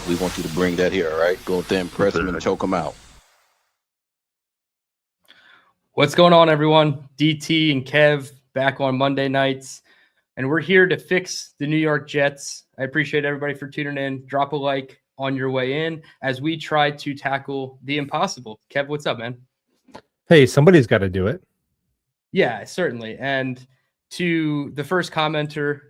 We want you to bring that here, all right? Go out there and press them and choke them out. What's going on, everyone? DT and Kev back on Monday nights, and we're here to fix the New York Jets. I appreciate everybody for tuning in. Drop a like on your way in as we try to tackle the impossible. Kev, what's up, man? Hey, somebody's got to do it. Yeah, certainly. And to the first commenter,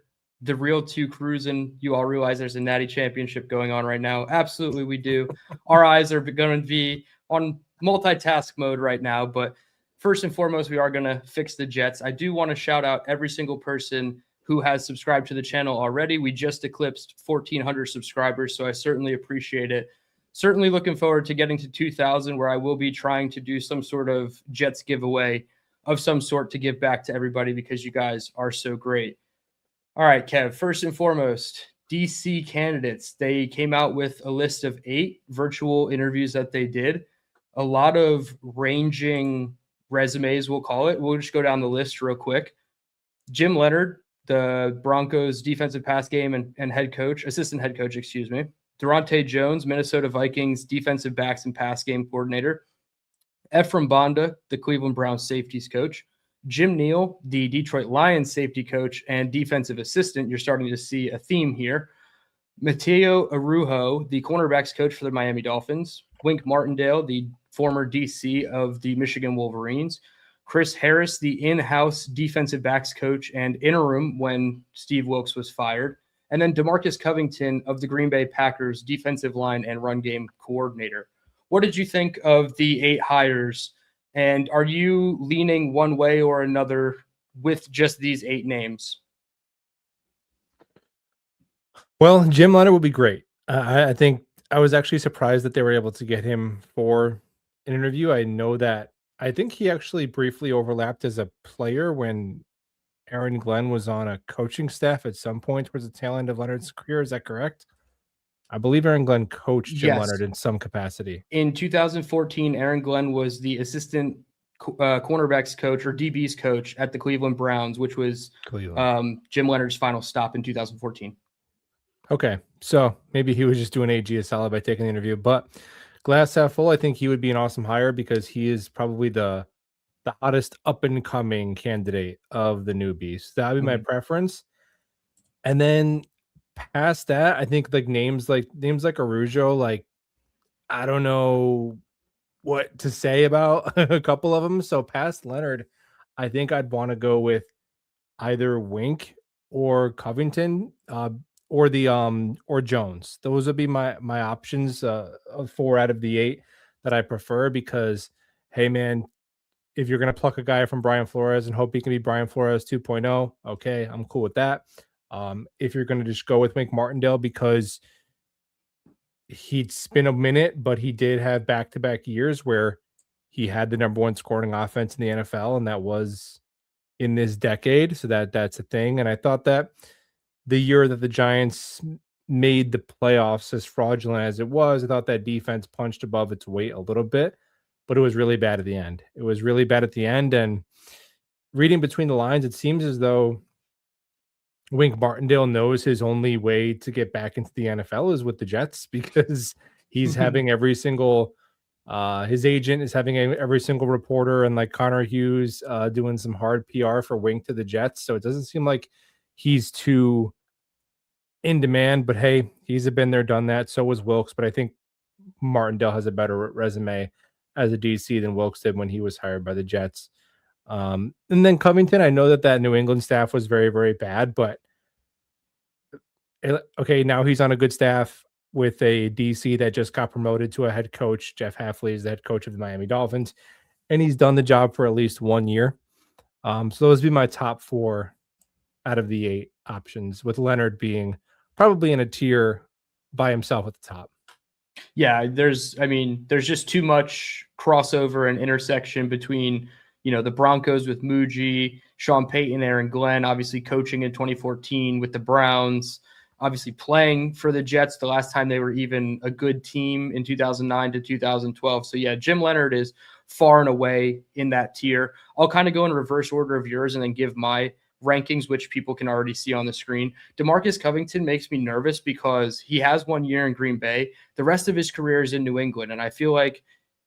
the real two cruising, you all realize there's a natty championship going on right now. Absolutely, we do. Our eyes are going to be on multitask mode right now, but first and foremost, we are going to fix the Jets. I do want to shout out every single person who has subscribed to the channel already. We just eclipsed 1,400 subscribers, so I certainly appreciate it. Certainly looking forward to getting to 2,000, where I will be trying to do some sort of Jets giveaway of some sort to give back to everybody because you guys are so great. All right, Kev, first and foremost, DC candidates. They came out with a list of 8 virtual interviews that they did. A lot of ranging resumes, we'll call it. We'll just go down the list real quick. Jim Leonard, the Broncos defensive pass game and assistant head coach, Durante Jones, Minnesota Vikings defensive backs and pass game coordinator. Ephraim Banda, the Cleveland Browns safeties coach. Jim Neal, the Detroit Lions safety coach and defensive assistant. You're starting to see a theme here. Mateo Arujo, the cornerbacks coach for the Miami Dolphins. Wink Martindale, the former DC of the Michigan Wolverines. Chris Harris, the in-house defensive backs coach and interim when Steve Wilkes was fired. And then DeMarcus Covington of the Green Bay Packers defensive line and run game coordinator. What did you think of the 8 hires? And are you leaning one way or another with just these 8 names? Well, Jim Leonard would be great. I think I was actually surprised that they were able to get him for an interview. I think he actually briefly overlapped as a player when Aaron Glenn was on a coaching staff at some point towards the tail end of Leonard's career. Is that correct? I believe Aaron Glenn coached Jim Leonard in some capacity. In 2014, Aaron Glenn was the assistant cornerbacks coach or DB's coach at the Cleveland Browns, which was Jim Leonard's final stop in 2014. Okay, so maybe he was just doing AG a solid by taking the interview, but glass half full, I think he would be an awesome hire because he is probably the hottest up-and-coming candidate of the newbies. That would be my preference. And then past that, I think names like Arujo, I don't know what to say about a couple of them. So past Leonard, I think I'd want to go with either Wink or Covington, or Jones. Those would be my options, 4 out of the 8 that I prefer because, hey man, if you're going to pluck a guy from Brian Flores and hope he can be Brian Flores 2.0, okay, I'm cool with that. If you're going to just go with Wink Martindale because it's been a minute, but he did have back-to-back years where he had the number 1 scoring offense in the NFL, and that was in this decade. So that's a thing. And I thought that the year that the Giants made the playoffs, as fraudulent as it was, I thought that defense punched above its weight a little bit, but it was really bad at the end. And reading between the lines, it seems as though Wink Martindale knows his only way to get back into the NFL is with the Jets because he's having every single his agent is having every single reporter and Connor Hughes doing some hard PR for Wink to the Jets. So it doesn't seem like he's too in demand, but hey, he's been there, done that. So was Wilkes, but I think Martindale has a better resume as a DC than Wilkes did when he was hired by the Jets. And then Covington, I know that New England staff was very, very bad, but okay, now he's on a good staff with a DC that just got promoted to a head coach. Jeff Hafley is the head coach of the Miami Dolphins, and he's done the job for at least 1 year. So those would be my top 4 out of the 8 options, with Leonard being probably in a tier by himself at the top. Yeah, there's just too much crossover and intersection between, the Broncos with Muji, Sean Payton, Aaron Glenn, obviously coaching in 2014 with the Browns, obviously playing for the Jets the last time they were even a good team in 2009 to 2012. So yeah, Jim Leonard is far and away in that tier. I'll kind of go in reverse order of yours and then give my rankings, which people can already see on the screen. DeMarcus Covington makes me nervous because he has 1 year in Green Bay. The rest of his career is in New England. And I feel like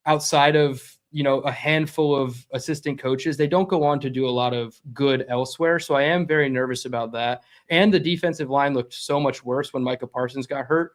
outside of, a handful of assistant coaches, they don't go on to do a lot of good elsewhere. So I am very nervous about that. And the defensive line looked so much worse when Micah Parsons got hurt.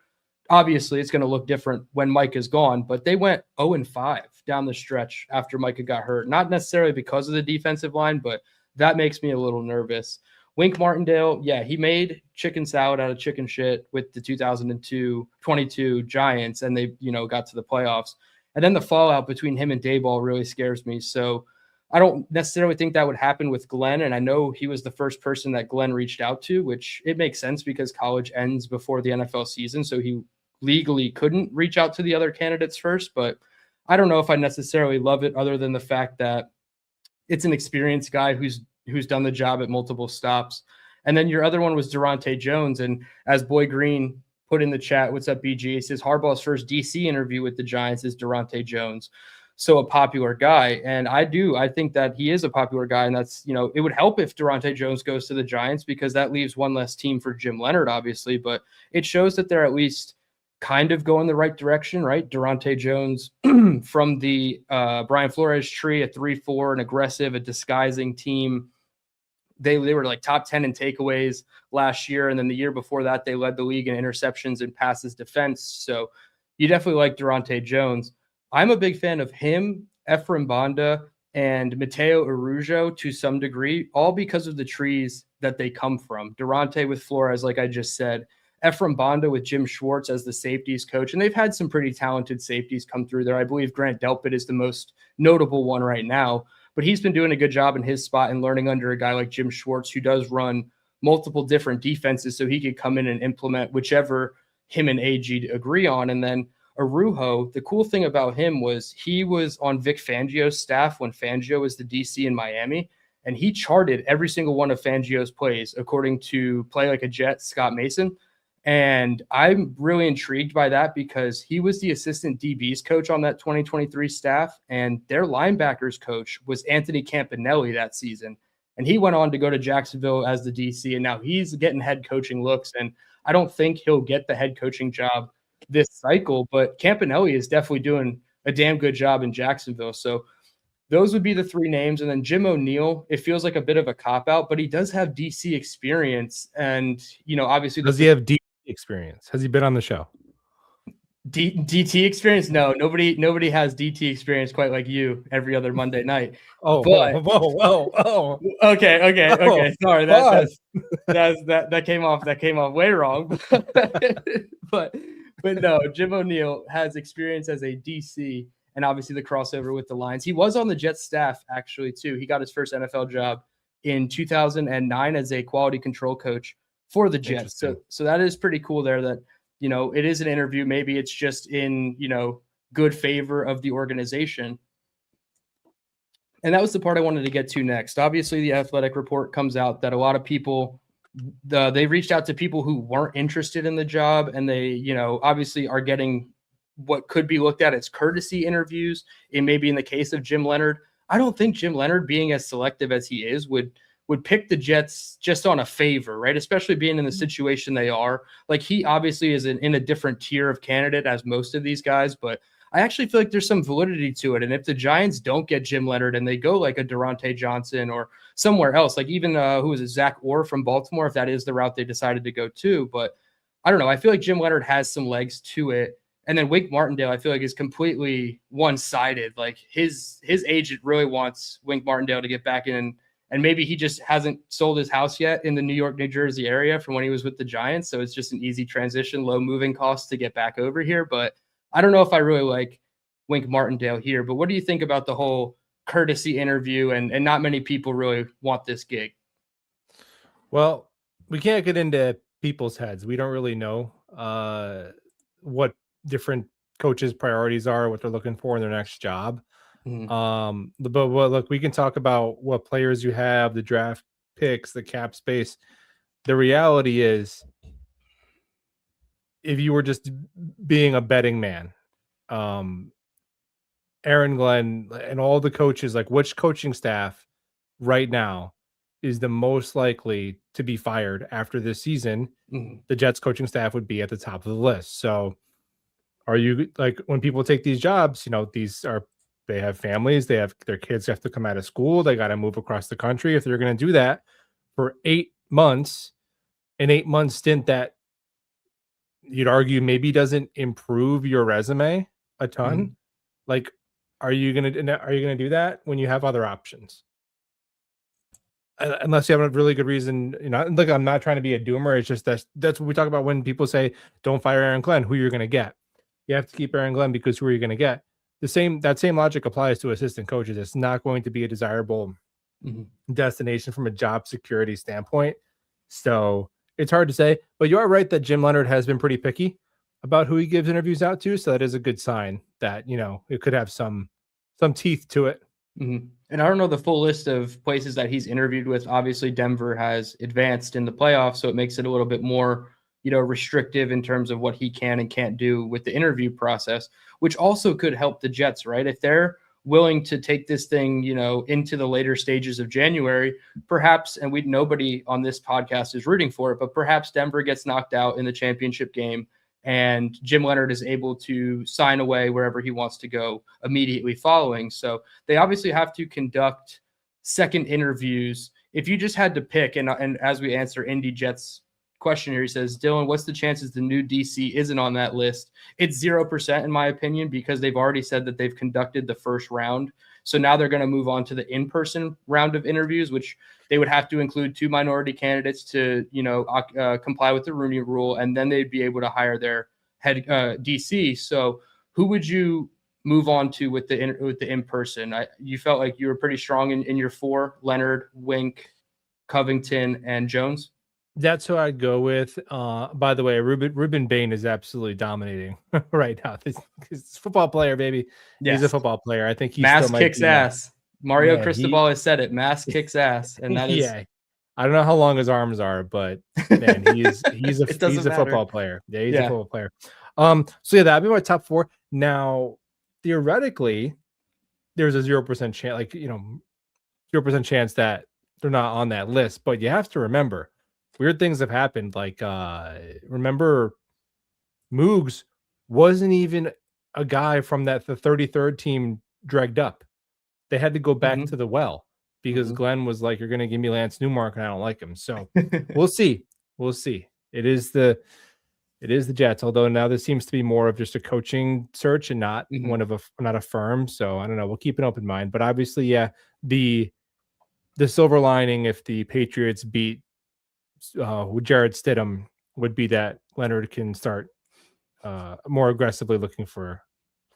Obviously, it's going to look different when Mike is gone, but they went 0-5 down the stretch after Micah got hurt. Not necessarily because of the defensive line, but that makes me a little nervous. Wink Martindale, yeah, he made chicken salad out of chicken shit with the 2022 Giants, and they, got to the playoffs. And then the fallout between him and Dayball really scares me. So I don't necessarily think that would happen with Glenn. And I know he was the first person that Glenn reached out to, which it makes sense because college ends before the NFL season. So he legally couldn't reach out to the other candidates first. But I don't know if I necessarily love it, other than the fact that it's an experienced guy who's done the job at multiple stops. And then your other one was Durante Jones. And as Boy Green put in the chat, what's up, BG? He says Harbaugh's first DC interview with the Giants is Durante Jones. So a popular guy. And I think that he is a popular guy. And that's, it would help if Durante Jones goes to the Giants, because that leaves one less team for Jim Leonard, obviously. But it shows that they're at least kind of going the right direction, right? Durante Jones from the Brian Flores tree, a 3-4, an aggressive, a disguising team. They were like top 10 in takeaways last year. And then the year before that, they led the league in interceptions and passes defense. So you definitely like Durante Jones. I'm a big fan of him, Ephraim Banda, and Mateo Arujo to some degree, all because of the trees that they come from. Durante with Flores, like I just said, Ephraim Banda with Jim Schwartz as the safeties coach. And they've had some pretty talented safeties come through there. I believe Grant Delpit is the most notable one right now. But he's been doing a good job in his spot and learning under a guy like Jim Schwartz, who does run multiple different defenses, so he could come in and implement whichever him and AG agree on. And then Arujo, the cool thing about him was he was on Vic Fangio's staff when Fangio was the DC in Miami, and he charted every single one of Fangio's plays according to Play Like a Jet, Scott Mason. And I'm really intrigued by that because he was the assistant DBs coach on that 2023 staff, and their linebackers coach was Anthony Campanelli that season. And he went on to go to Jacksonville as the DC, and now he's getting head coaching looks. And I don't think he'll get the head coaching job this cycle, but Campanelli is definitely doing a damn good job in Jacksonville. So those would be the three names. And then Jim O'Neill, it feels like a bit of a cop-out, but he does have DC experience. And, obviously— Does he have DT experience? Has he been on the show? DT experience? No, nobody has DT experience quite like you every other Monday night. Oh, but, whoa. Okay. Sorry, that came off way wrong. but no, Jim O'Neill has experience as a DC, and obviously the crossover with the Lions. He was on the Jets staff actually too. He got his first NFL job in 2009 as a quality control coach for the Jets. So that is pretty cool there that, it is an interview. Maybe it's just in, good favor of the organization. And that was the part I wanted to get to next. Obviously, the Athletic report comes out that a lot of people, they reached out to people who weren't interested in the job, and they, obviously are getting what could be looked at as courtesy interviews. It may be in the case of Jim Leonard. I don't think Jim Leonard, being as selective as he is, would pick the Jets just on a favor, right? Especially being in the situation they are. Like, he obviously is in a different tier of candidate as most of these guys, but I actually feel like there's some validity to it. And if the Giants don't get Jim Leonard and they go like a Durante Johnson or somewhere else, like even who is it, Zach Orr from Baltimore, if that is the route they decided to go to. But I don't know. I feel like Jim Leonard has some legs to it. And then Wink Martindale, I feel like, is completely one-sided. Like his agent really wants Wink Martindale to get back in, and maybe he just hasn't sold his house yet in the New York, New Jersey area from when he was with the Giants. So it's just an easy transition, low moving costs to get back over here. But I don't know if I really like Wink Martindale here. But what do you think about the whole courtesy interview? And not many people really want this gig. Well, we can't get into people's heads. We don't really know what different coaches' priorities are, what they're looking for in their next job. But look, we can talk about what players you have, the draft picks, the cap space. The reality is, if you were just being a betting man, Aaron Glenn and all the coaches, like, which coaching staff right now is the most likely to be fired after this season, the Jets coaching staff would be at the top of the list. So are you like when people take these jobs, they have families, they have their kids have to come out of school, they got to move across the country. If they're going to do that for 8 months, an 8-month stint that you'd argue maybe doesn't improve your resume a ton, like are you going to do that when you have other options? Unless you have a really good reason, look, I'm not trying to be a doomer. It's just that's what we talk about when people say don't fire Aaron Glenn, who you're going to get. You have to keep Aaron Glenn because who are you going to get? That same logic applies to assistant coaches. It's not going to be a desirable destination from a job security standpoint. So it's hard to say, but you are right that Jim Leonhard has been pretty picky about who he gives interviews out to. So that is a good sign that, it could have some teeth to it. And I don't know the full list of places that he's interviewed with. Obviously, Denver has advanced in the playoffs, so it makes it a little bit more, restrictive in terms of what he can and can't do with the interview process, which also could help the Jets, right? If they're willing to take this thing, into the later stages of January, perhaps, and nobody on this podcast is rooting for it, but perhaps Denver gets knocked out in the championship game and Jim Leonhard is able to sign away wherever he wants to go immediately following. So they obviously have to conduct second interviews. If you just had to pick, and as we answer Indy Jets question here, he says, Dylan, what's the chances the new DC isn't on that list? It's 0% in my opinion, because they've already said that they've conducted the first round. So now they're going to move on to the in-person round of interviews, which they would have to include 2 minority candidates to, comply with the Rooney Rule, and then they'd be able to hire their head DC. So who would you move on to with the in-person? You felt like you were pretty strong in your 4: Leonhard, Wink, Covington, and Jones. That's who I'd go with. By the way, Ruben Bain is absolutely dominating right now. He's a football player, baby. Yes. He's a football player. I think he Mass kicks ass. Mario Cristobal has said it. Mass kicks ass, and that is. Yeah. I don't know how long his arms are, but man, he's a football player. Yeah, he's a football player. So that'd be my top 4. Now, theoretically, there's a 0% chance, 0% chance that they're not on that list. But you have to remember, weird things have happened. Like, remember, Moogs wasn't even a guy from the 33rd team dragged up. They had to go back to the well because Glenn was like, "You're going to give me Lance Newmark, and I don't like him." So we'll see. We'll see. It is the Jets. Although now this seems to be more of just a coaching search and not not a firm. So I don't know. We'll keep an open mind. But obviously, the silver lining if the Patriots beat Jared Stidham would be that Leonhard can start more aggressively looking for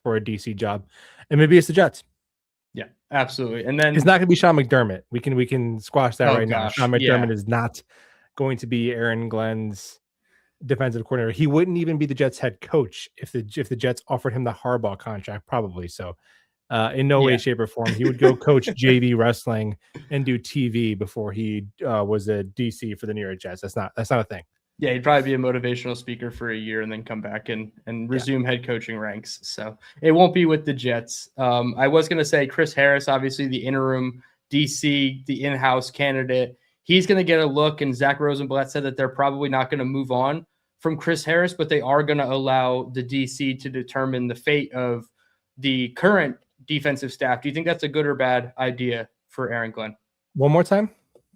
a DC job, and maybe it's the Jets. Yeah, absolutely. And then it's not going to be Sean McDermott. We can squash that right now. Sean McDermott is not going to be Aaron Glenn's defensive coordinator. He wouldn't even be the Jets head coach if the Jets offered him the Harbaugh contract, probably. So in no way, shape, or form, he would go coach JV wrestling and do TV before he was a DC for the New York Jets. That's not a thing. Yeah, he'd probably be a motivational speaker for a year and then come back and resume head coaching ranks. So it won't be with the Jets. I was going to say Chris Harris, obviously the interim DC, the in-house candidate. He's going to get a look, and Zach Rosenblatt said that they're probably not going to move on from Chris Harris, but they are going to allow the DC to determine the fate of the current defensive staff. Do you think that's a good or bad idea for Aaron Glenn? One more time.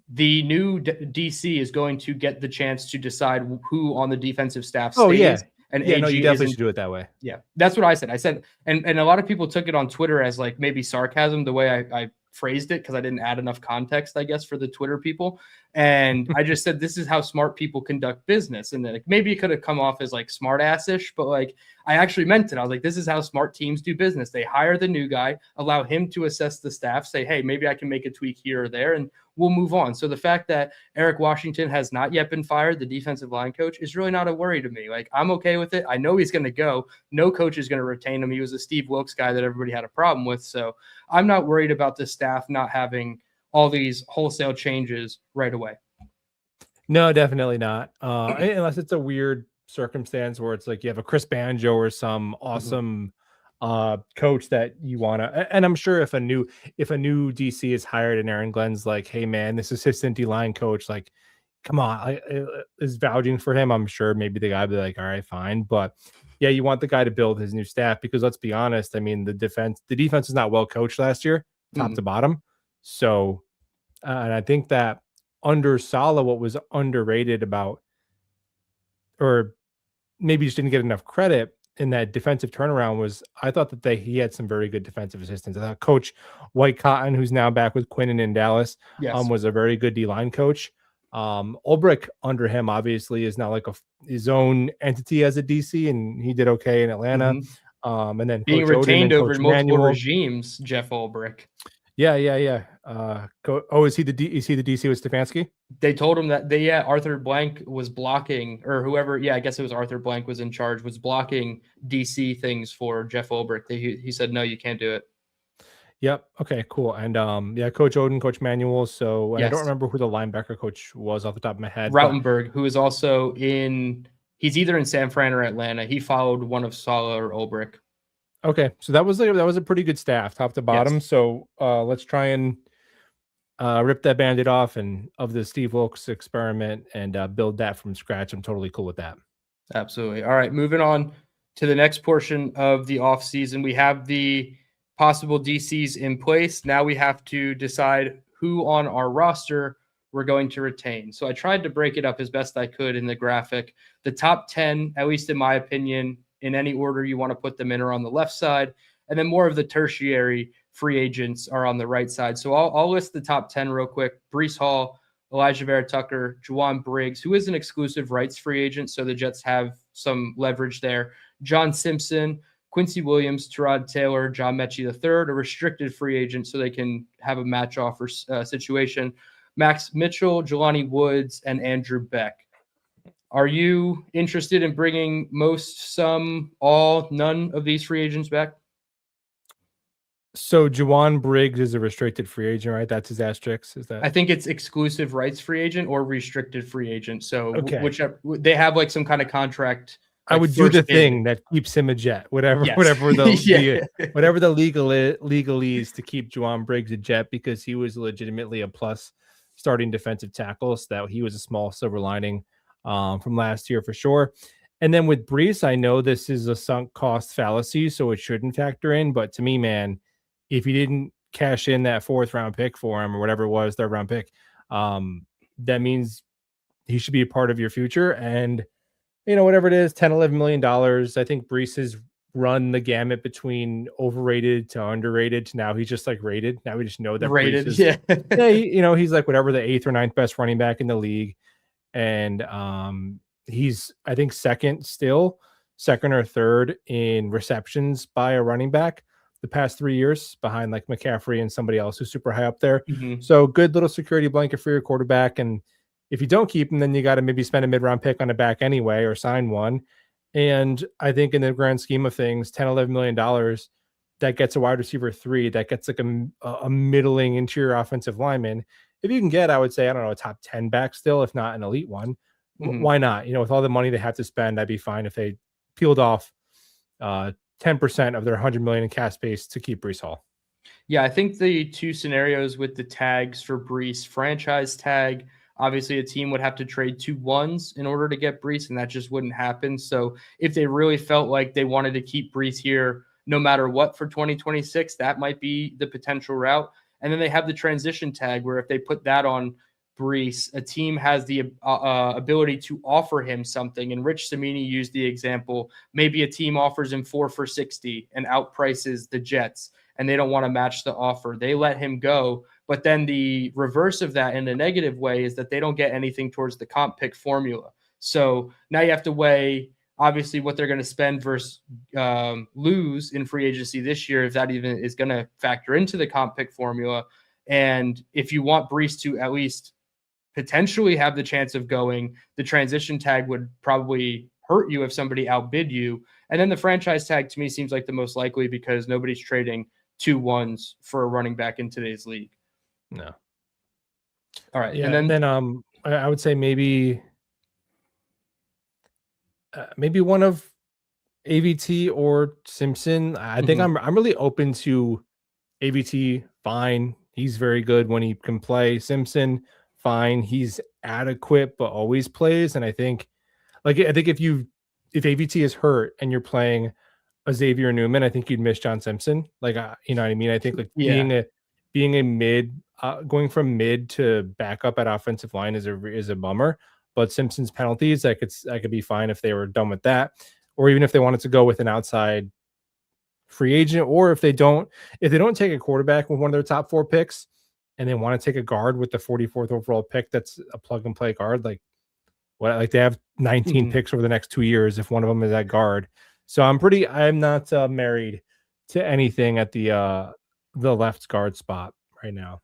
The new DC is going to get the chance to decide who on the defensive staff stays. Oh, yeah. And you definitely should do it that way. Yeah, that's what I said. I said, and a lot of people took it on Twitter as like maybe sarcasm, the way I phrased it, because I didn't add enough context, I guess, for the Twitter people. And I just said, this is how smart people conduct business. And then like, maybe it could have come off as like smart ass-ish, but like I actually meant it. I was like, this is how smart teams do business. They hire the new guy, allow him to assess the staff, say, hey, maybe I can make a tweak here or there, and we'll move on. So the fact that Eric Washington has not yet been fired, the defensive line coach, is really not a worry to me. Like, I'm okay with it. I know he's going to go. No coach is going to retain him. He was a Steve Wilkes guy that everybody had a problem with. So I'm not worried about the staff not having all these wholesale changes right away. No, definitely not. Unless it's a weird circumstance where it's like you have a Chris Banjo or some awesome coach that you want to. And I'm sure if a new DC is hired and Aaron Glenn's like, hey man, this assistant D line coach, like, come on, is vouching for him, I'm sure maybe the guy would be like, all right, fine. But yeah, you want the guy to build his new staff, because let's be honest, I mean, the defense is not well coached last year, top to bottom. So, and I think that under Saleh, what was underrated about, or maybe just didn't get enough credit in that defensive turnaround, was I thought that he had some very good defensive assistants. I thought Coach White Cotton, who's now back with Quinnen in Dallas, Yes. Was a very good D-line coach. Ulbrich under him obviously is not like his own entity as a DC, and he did okay in Atlanta. And then being Coach retained Oden and over Coach multiple Manuel. regimes, Jeff Ulbrich. Yeah. Is he the DC with Stefanski? They told him that Arthur Blank was blocking, or whoever. Yeah, I guess it was Arthur Blank was in charge, was blocking DC things for Jeff Ulbrich. He said, no, you can't do it. Yep. Okay, cool. And Coach Oden, Coach Manuel. So yes. I don't remember who the linebacker coach was off the top of my head. Rautenberg, who is also he's either in San Fran or Atlanta. He followed one of Saleh or Ulbrich. Okay, so that was a pretty good staff, top to bottom. Yes. So let's try and rip that Band-Aid off of the Steve Wilkes experiment and build that from scratch. I'm totally cool with that. Absolutely. All right, moving on to the next portion of the offseason. We have the possible DCs in place. Now we have to decide who on our roster we're going to retain. So I tried to break it up as best I could in the graphic. The top 10, at least in my opinion, in any order you want to put them in, are on the left side, and then more of the tertiary free agents are on the right side. So I'll list the top 10 real quick. Breece Hall, Elijah Vera-Tucker, Juwan Briggs, who is an exclusive rights free agent, so the Jets have some leverage there. John Simpson, Quincy Williams, Terod Taylor, John Mechie III, a restricted free agent, so they can have a match offer situation. Max Mitchell, Jelani Woods, and Andrew Beck. Are you interested in bringing most, some, all, none of these free agents back? So Juwan Briggs is a restricted free agent, right? That's his asterisk. Is that? I think it's exclusive rights free agent or restricted free agent. So okay. Whichever, they have like some kind of contract. Like I would do the thing that keeps him a Jet, whatever the whatever the legalese to keep Juwan Briggs a Jet, because he was legitimately a plus starting defensive tackle. So that he was a small silver lining from last year for sure. And then with Breece, I know this is a sunk cost fallacy, so it shouldn't factor in. But to me, man, if you didn't cash in that 4th round pick for him, or whatever it was, 3rd round pick, that means he should be a part of your future. And, you know, whatever it is, $10, $11 million. I think Breece has run the gamut between overrated to underrated to now he's just like rated. Now we just know that rated. Breece is, he's like whatever the 8th or 9th best running back in the league. And he's, I think, second or 3rd in receptions by a running back the past 3 years, behind like McCaffrey and somebody else who's super high up there. So good little security blanket for your quarterback. And if you don't keep him, then you got to maybe spend a mid-round pick on a back anyway, or sign one. And I think in the grand scheme of things, $10, $11 million, that gets a wide receiver 3, that gets like a middling interior offensive lineman. If you can get, I would say, I don't know, a top 10 back still, if not an elite one. Why not? You know, with all the money they have to spend, I'd be fine if they peeled off 10% of their $100 million in cap space to keep Breece Hall. Yeah, I think the two scenarios with the tags for Breece, franchise tag, obviously a team would have to trade 2 1s in order to get Breece, and that just wouldn't happen. So if they really felt like they wanted to keep Breece here no matter what for 2026, that might be the potential route. And then they have the transition tag, where if they put that on Breece, a team has the ability to offer him something. And Rich Cimini used the example, maybe a team offers him 4 for $60 and outprices the Jets, and they don't want to match the offer. They let him go. But then the reverse of that in a negative way is that they don't get anything towards the comp pick formula. So now you have to weigh, obviously, what they're going to spend versus lose in free agency this year, if that even is going to factor into the comp pick formula. And if you want Breece to at least potentially have the chance of going, the transition tag would probably hurt you if somebody outbid you. And then the franchise tag, to me, seems like the most likely, because nobody's trading 2 1s for a running back in today's league. No. All right. Yeah, and then I would say maybe one of AVT or Simpson. I think I'm really open to AVT. Fine, he's very good when he can play. Simpson, fine, he's adequate but always plays. And I think if AVT is hurt and you're playing a Xavier Newman, I think you'd miss John Simpson. Like, you know what I mean? I think like Yeah. being a mid, going from mid to backup at offensive line is a bummer. But Simpson's penalties, I could be fine if they were done with that, or even if they wanted to go with an outside free agent, or if they don't take a quarterback with one of their top 4 picks, and they want to take a guard with the 44th overall pick that's a plug and play guard, like they have 19 picks over the next 2 years if one of them is at guard. So I'm not married to anything at the left guard spot right now.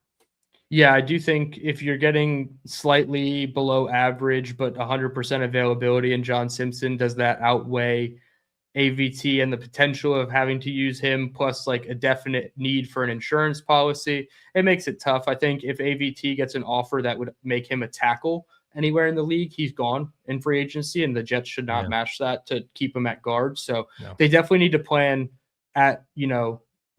Yeah, I do think if you're getting slightly below average, but 100% availability in John Simpson, does that outweigh AVT and the potential of having to use him, plus like a definite need for an insurance policy? It makes it tough. I think if AVT gets an offer that would make him a tackle anywhere in the league, he's gone in free agency, and the Jets should not match that to keep him at guard. So they definitely need to plan at,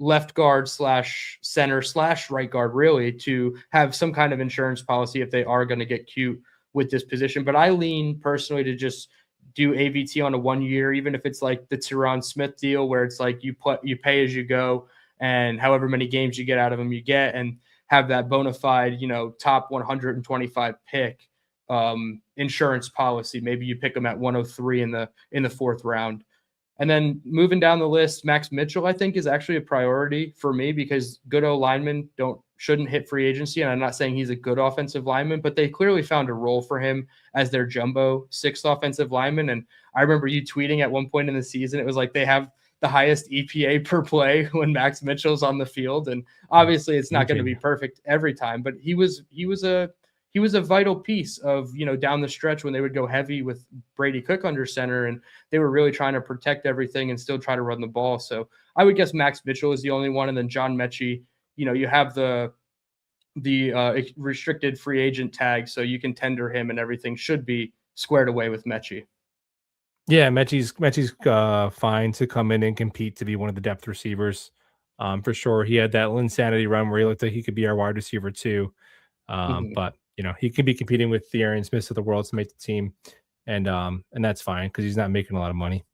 left guard / center / right guard, really, to have some kind of insurance policy if they are going to get cute with this position. But I lean personally to just do AVT on a 1 year, even if it's like the Tyron Smith deal, where it's like you pay as you go, and however many games you get out of him, you get, and have that bona fide, top 125 pick insurance policy. Maybe you pick them at 103 in the 4th round. And then moving down the list, Max Mitchell, I think, is actually a priority for me, because good O linemen shouldn't hit free agency. And I'm not saying he's a good offensive lineman, but they clearly found a role for him as their jumbo 6th offensive lineman. And I remember you tweeting at one point in the season, it was like they have the highest EPA per play when Max Mitchell's on the field. And obviously it's not going to be perfect every time, but he was a vital piece of, down the stretch when they would go heavy with Brady Cook under center, and they were really trying to protect everything and still try to run the ball. So I would guess Max Mitchell is the only one. And then John Mechie, you have the restricted free agent tag, so you can tender him and everything should be squared away with Mechie. Yeah, Mechie's fine to come in and compete to be one of the depth receivers. For sure. He had that insanity run where he looked like he could be our wide receiver too. But he can be competing with the Arian Smiths of the world to make the team, and that's fine because he's not making a lot of money.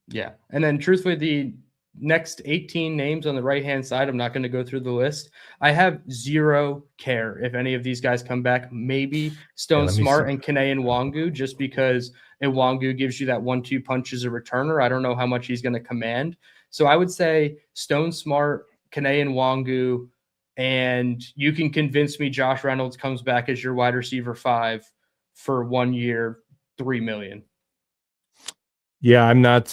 Yeah, and then truthfully, the next 18 names on the right-hand side, I'm not going to go through the list. I have zero care if any of these guys come back. Maybe Stone Smart and Kene Nwangu, just because Nwangu gives you that 1-2 punch as a returner. I don't know how much he's going to command. So I would say Stone Smart, Kene Nwangu, and you can convince me Josh Reynolds comes back as your wide receiver 5 for 1 year, $3 million. Yeah, I'm not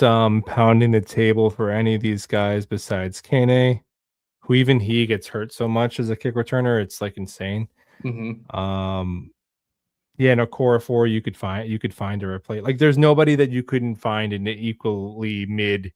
pounding the table for any of these guys besides Kane, who even he gets hurt so much as a kick returner. It's like insane. Yeah, no, Core you could find a replace. Like, there's nobody that you couldn't find an equally mid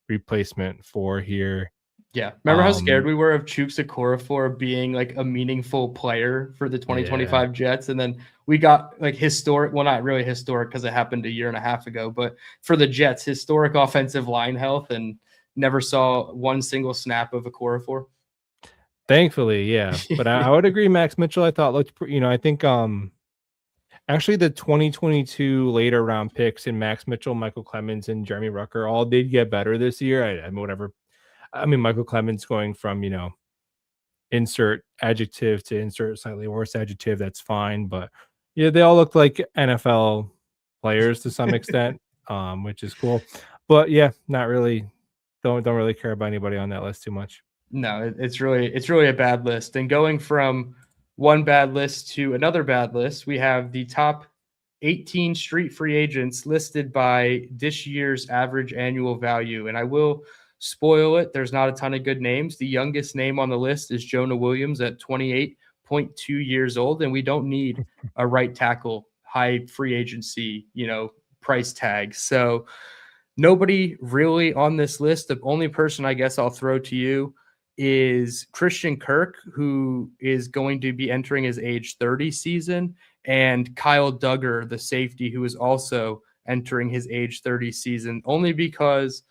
replacement for here. Yeah. Remember how scared we were of Chuks Okorafor being like a meaningful player for the 2025 Jets? And then we got like historic, well, not really historic because it happened a year and a half ago, but for the Jets, historic offensive line health, and never saw one single snap of Okorafor. Thankfully, yeah. But I would agree, Max Mitchell, I thought looked, I think actually the 2022 later round picks in Max Mitchell, Michael Clemens, and Jeremy Rucker all did get better this year. I mean, Michael Clemens going from, insert adjective to insert slightly worse adjective, that's fine. But yeah, they all look like NFL players to some extent, which is cool. But yeah, not really. Don't really care about anybody on that list too much. No, it's really a bad list. And going from one bad list to another bad list, we have the top 18 street free agents listed by this year's average annual value. And I will spoil it, there's not a ton of good names. The youngest name on the list is Jonah Williams at 28.2 years old, and we don't need a right tackle high free agency, price tag. So nobody really on this list. The only person I guess I'll throw to you is Christian Kirk, who is going to be entering his age 30 season, and Kyle Duggar, the safety, who is also entering his age 30 season, only because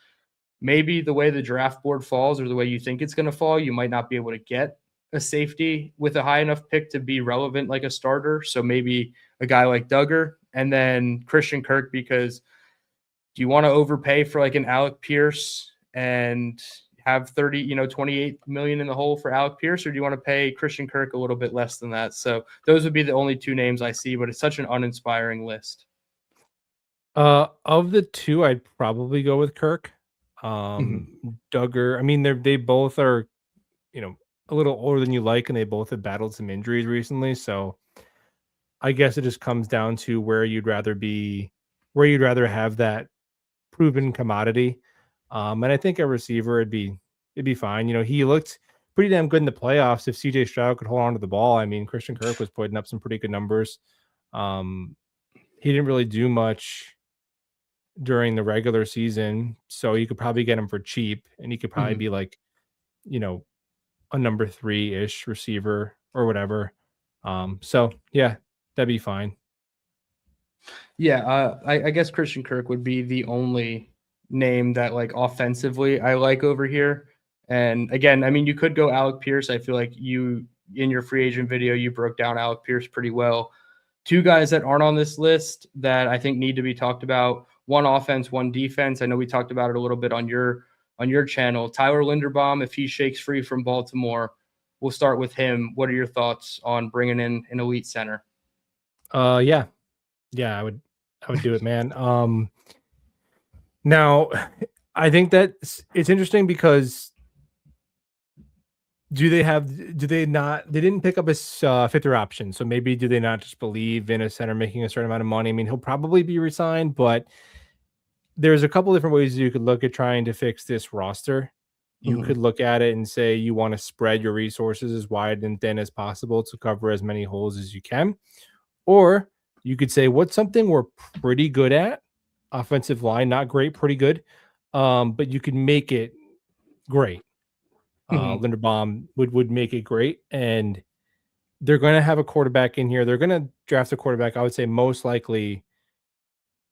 maybe the way the draft board falls or the way you think it's going to fall, you might not be able to get a safety with a high enough pick to be relevant like a starter. So maybe a guy like Duggar and then Christian Kirk, because do you want to overpay for like an Alec Pierce and have 28 million in the hole for Alec Pierce, or do you want to pay Christian Kirk a little bit less than that? So those would be the only two names I see, but it's such an uninspiring list. Of the two, I'd probably go with Kirk. Duggar, I mean, they both are, a little older than you like, and they both have battled some injuries recently. So I guess it just comes down to where you'd rather have that proven commodity. And I think a receiver it'd be fine. He looked pretty damn good in the playoffs. If CJ Stroud could hold on to the ball, I mean, Christian Kirk was putting up some pretty good numbers. He didn't really do much during the regular season, so you could probably get him for cheap, and he could probably be like, a number 3-ish receiver or whatever. So yeah, that'd be fine. Yeah, I guess Christian Kirk would be the only name that like offensively I like over here. And again, I mean, you could go Alec Pierce. I feel like you in your free agent video, you broke down Alec Pierce pretty well. Two guys that aren't on this list that I think need to be talked about: one offense, one defense. I know we talked about it a little bit on your channel. Tyler Linderbaum, if he shakes free from Baltimore, we'll start with him. What are your thoughts on bringing in an elite center? Yeah, I would do it, man. Now I think that it's interesting because they didn't pick up his fifth-year option, so maybe do they not just believe in a center making a certain amount of money? I mean, he'll probably be resigned, but there's a couple different ways you could look at trying to fix this roster. You could look at it and say you want to spread your resources as wide and thin as possible to cover as many holes as you can. Or you could say, what's something we're pretty good at? Offensive line, not great, pretty good. But you can make it great. Linderbaum would make it great. And they're going to have a quarterback in here. They're going to draft a quarterback, I would say most likely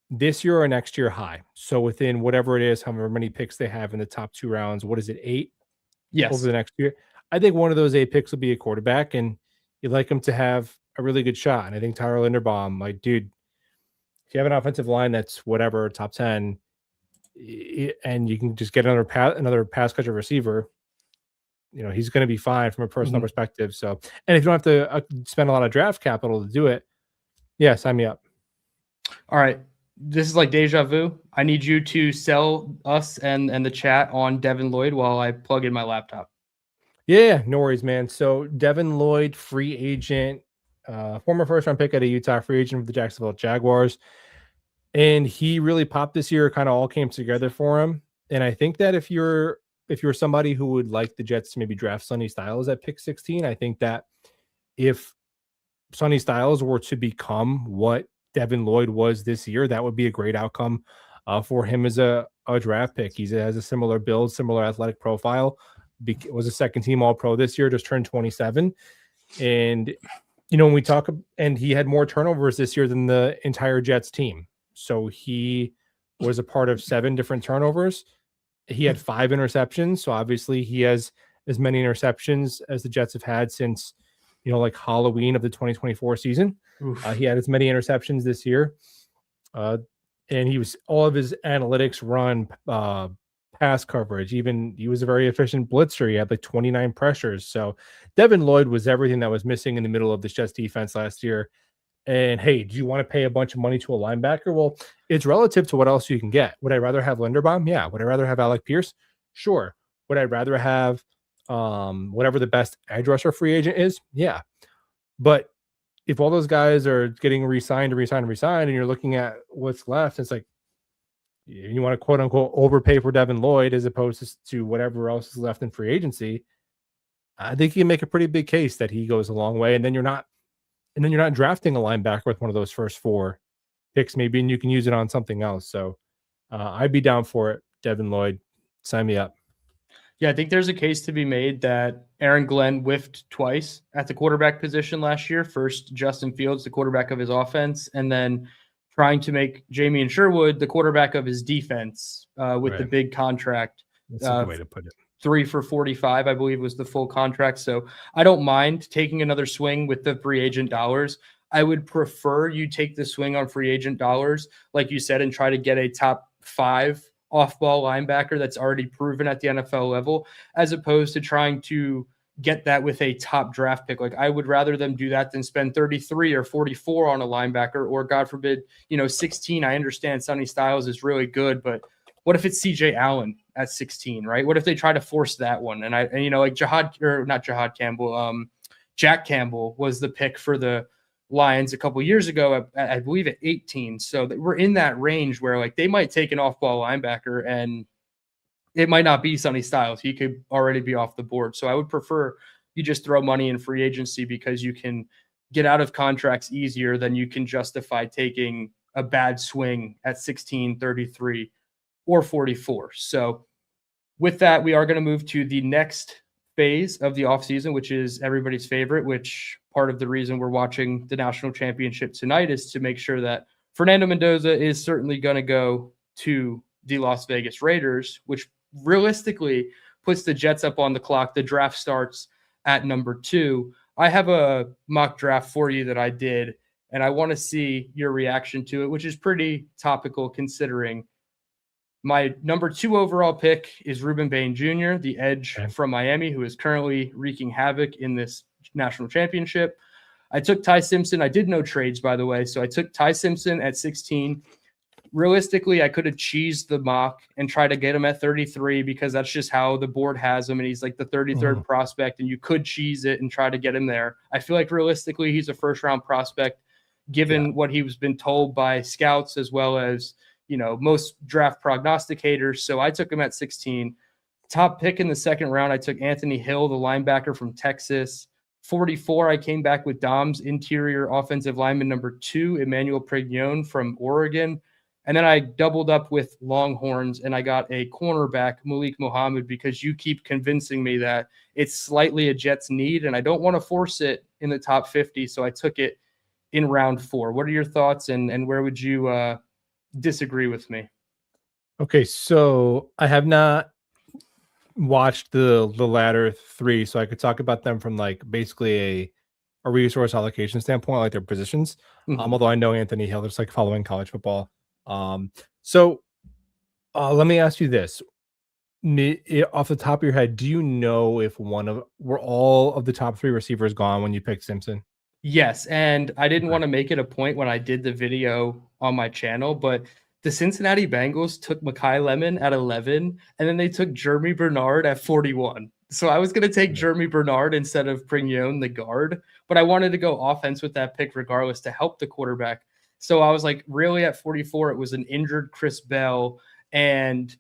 this year or next year high. So within whatever it is, however many picks they have in the top 2 rounds, what is it, 8? Yes. Over the next year. I think one of those 8 picks will be a quarterback, and you'd like them to have a really good shot. And I think Tyler Linderbaum, like, dude, if you have an offensive line that's whatever, top 10, and you can just get another pass catcher receiver, he's going to be fine from a personal perspective. So, and if you don't have to spend a lot of draft capital to do it, yeah, sign me up. All right. This is like deja vu. I need you to sell us and the chat on Devin Lloyd while I plug in my laptop. Yeah, no worries, man. So Devin Lloyd, free agent, former first-round pick out of Utah, free agent for the Jacksonville Jaguars. And he really popped this year, kind of all came together for him. And I think that if you're somebody who would like the Jets to maybe draft Sonny Styles at pick 16, I think that if Sonny Styles were to become what Devin Lloyd was this year, that would be a great outcome for him as a draft pick. He has a similar build, similar athletic profile. Was a second-team All-Pro this year, just turned 27. And, when we talk, and he had more turnovers this year than the entire Jets team. So he was a part of 7 different turnovers. He had 5 interceptions. So obviously he has as many interceptions as the Jets have had since, like Halloween of the 2024 season. He had as many interceptions this year. And all of his analytics run pass coverage. Even he was a very efficient blitzer. He had like 29 pressures. So Devin Lloyd was everything that was missing in the middle of the Jets defense last year. And hey, do you want to pay a bunch of money to a linebacker? Well, it's relative to what else you can get. Would I rather have Linderbaum? Yeah. Would I rather have Alec Pierce? Sure. Would I rather have whatever the best edge rusher free agent is? Yeah. But if all those guys are getting re-signed, and you're looking at what's left, it's like you want to quote unquote overpay for Devin Lloyd as opposed to whatever else is left in free agency. I think you can make a pretty big case that he goes a long way, and then you're not drafting a linebacker with one of those first 4 picks, maybe, and you can use it on something else. So I'd be down for it. Devin Lloyd, sign me up. Yeah, I think there's a case to be made that Aaron Glenn whiffed twice at the quarterback position last year. First, Justin Fields, the quarterback of his offense, and then trying to make Jamie Sherwood the quarterback of his defense with the big contract. That's a good way to put it. 3 for $45, I believe, was the full contract. So I don't mind taking another swing with the free agent dollars. I would prefer you take the swing on free agent dollars, like you said, and try to get a top 5 off-ball linebacker that's already proven at the NFL level, as opposed to trying to get that with a top draft pick. Like, I would rather them do that than spend 33 or 44 on a linebacker, or God forbid, 16. I understand Sonny Styles is really good, but what if it's CJ Allen at 16, right? What if they try to force that one? And like Jack Campbell was the pick for the Lions a couple years ago, I believe at 18. So we're in that range where like they might take an off-ball linebacker and it might not be Sonny Styles. He could already be off the board. So I would prefer you just throw money in free agency, because you can get out of contracts easier than you can justify taking a bad swing at 16, 33, or 44. So with that, we are going to move to the next phase of the offseason, which is everybody's favorite, which part of the reason we're watching the national championship tonight is to make sure that Fernando Mendoza is certainly going to go to the Las Vegas Raiders, which realistically puts the Jets up on the clock. The draft starts at number 2. I have a mock draft for you that I did, and I want to see your reaction to it, which is pretty topical considering my number 2 overall pick is Ruben Bain Jr., the edge from Miami, who is currently wreaking havoc in this national championship. I took Ty Simpson. I did no trades, by the way. So I took Ty Simpson at 16. Realistically, I could have cheesed the mock and tried to get him at 33, because that's just how the board has him. And he's like the 33rd prospect, and you could cheese it and try to get him there. I feel like realistically, he's a first-round prospect, given what he's been told by scouts as well as most draft prognosticators. So I took him at 16. Top pick in the second round, I took Anthony Hill, the linebacker from Texas. 44, I came back with Dom's interior offensive lineman number 2, Emmanuel Prignon from Oregon. And then I doubled up with Longhorns, and I got a cornerback, Malik Muhammad, because you keep convincing me that it's slightly a Jets need, and I don't want to force it in the top 50. So I took it in round 4. What are your thoughts, and where would you disagree with me? Okay, so I have not watched the latter 3, so I could talk about them from like basically a resource allocation standpoint, like their positions. Although I know Anthony Hill, just like following college football. So let me ask you this: off the top of your head, do you know if were all of the top 3 receivers gone when you picked Simpson? Yes, and I didn't want to make it a point when I did the video on my channel, but the Cincinnati Bengals took Mekhi Lemon at 11, and then they took Jeremy Bernard at 41. So I was going to take Jeremy Bernard instead of Prignon, the guard, but I wanted to go offense with that pick regardless to help the quarterback. So I was like, really at 44, it was an injured Chris Bell, and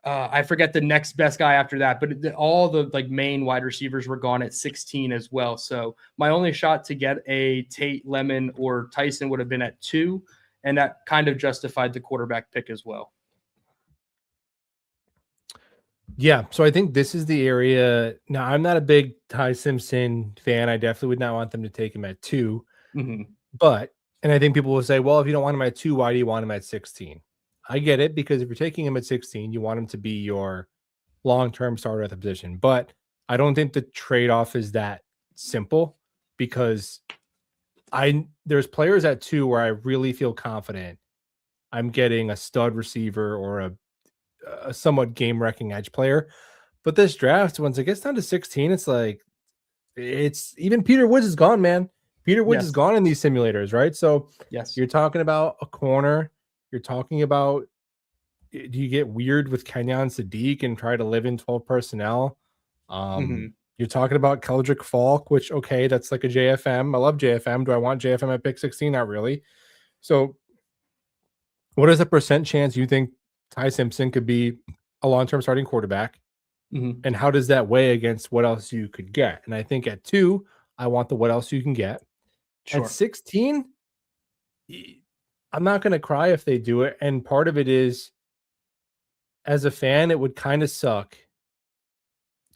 I forget the next best guy after that, but all the like main wide receivers were gone at 16 as well. So my only shot to get a Tate, Lemon, or Tyson would have been at 2, and that kind of justified the quarterback pick as well. Yeah, so I think this is the area. Now, I'm not a big Ty Simpson fan. I definitely would not want them to take him at 2. But, and I think people will say, well, if you don't want him at 2, why do you want him at 16? I get it, because if you're taking him at 16, you want him to be your long-term starter at the position. But I don't think the trade-off is that simple, because there's players at 2 where I really feel confident I'm getting a stud receiver or a somewhat game-wrecking edge player. But this draft, once it gets down to 16, it's like even Peter Woods is gone, man. Peter Woods is gone in these simulators, right? So you're talking about a corner. You're talking about, do you get weird with Kenyon Sadiq and try to live in 12 personnel? You're talking about Keldrick Falk, which, okay, that's like a JFM. I love JFM. Do I want JFM at pick 16? Not really. So what is the percent chance you think Ty Simpson could be a long-term starting quarterback? And how does that weigh against what else you could get? And I think at 2, I want the what else you can get. At 16, I'm not going to cry if they do it. And part of it is, as a fan, it would kind of suck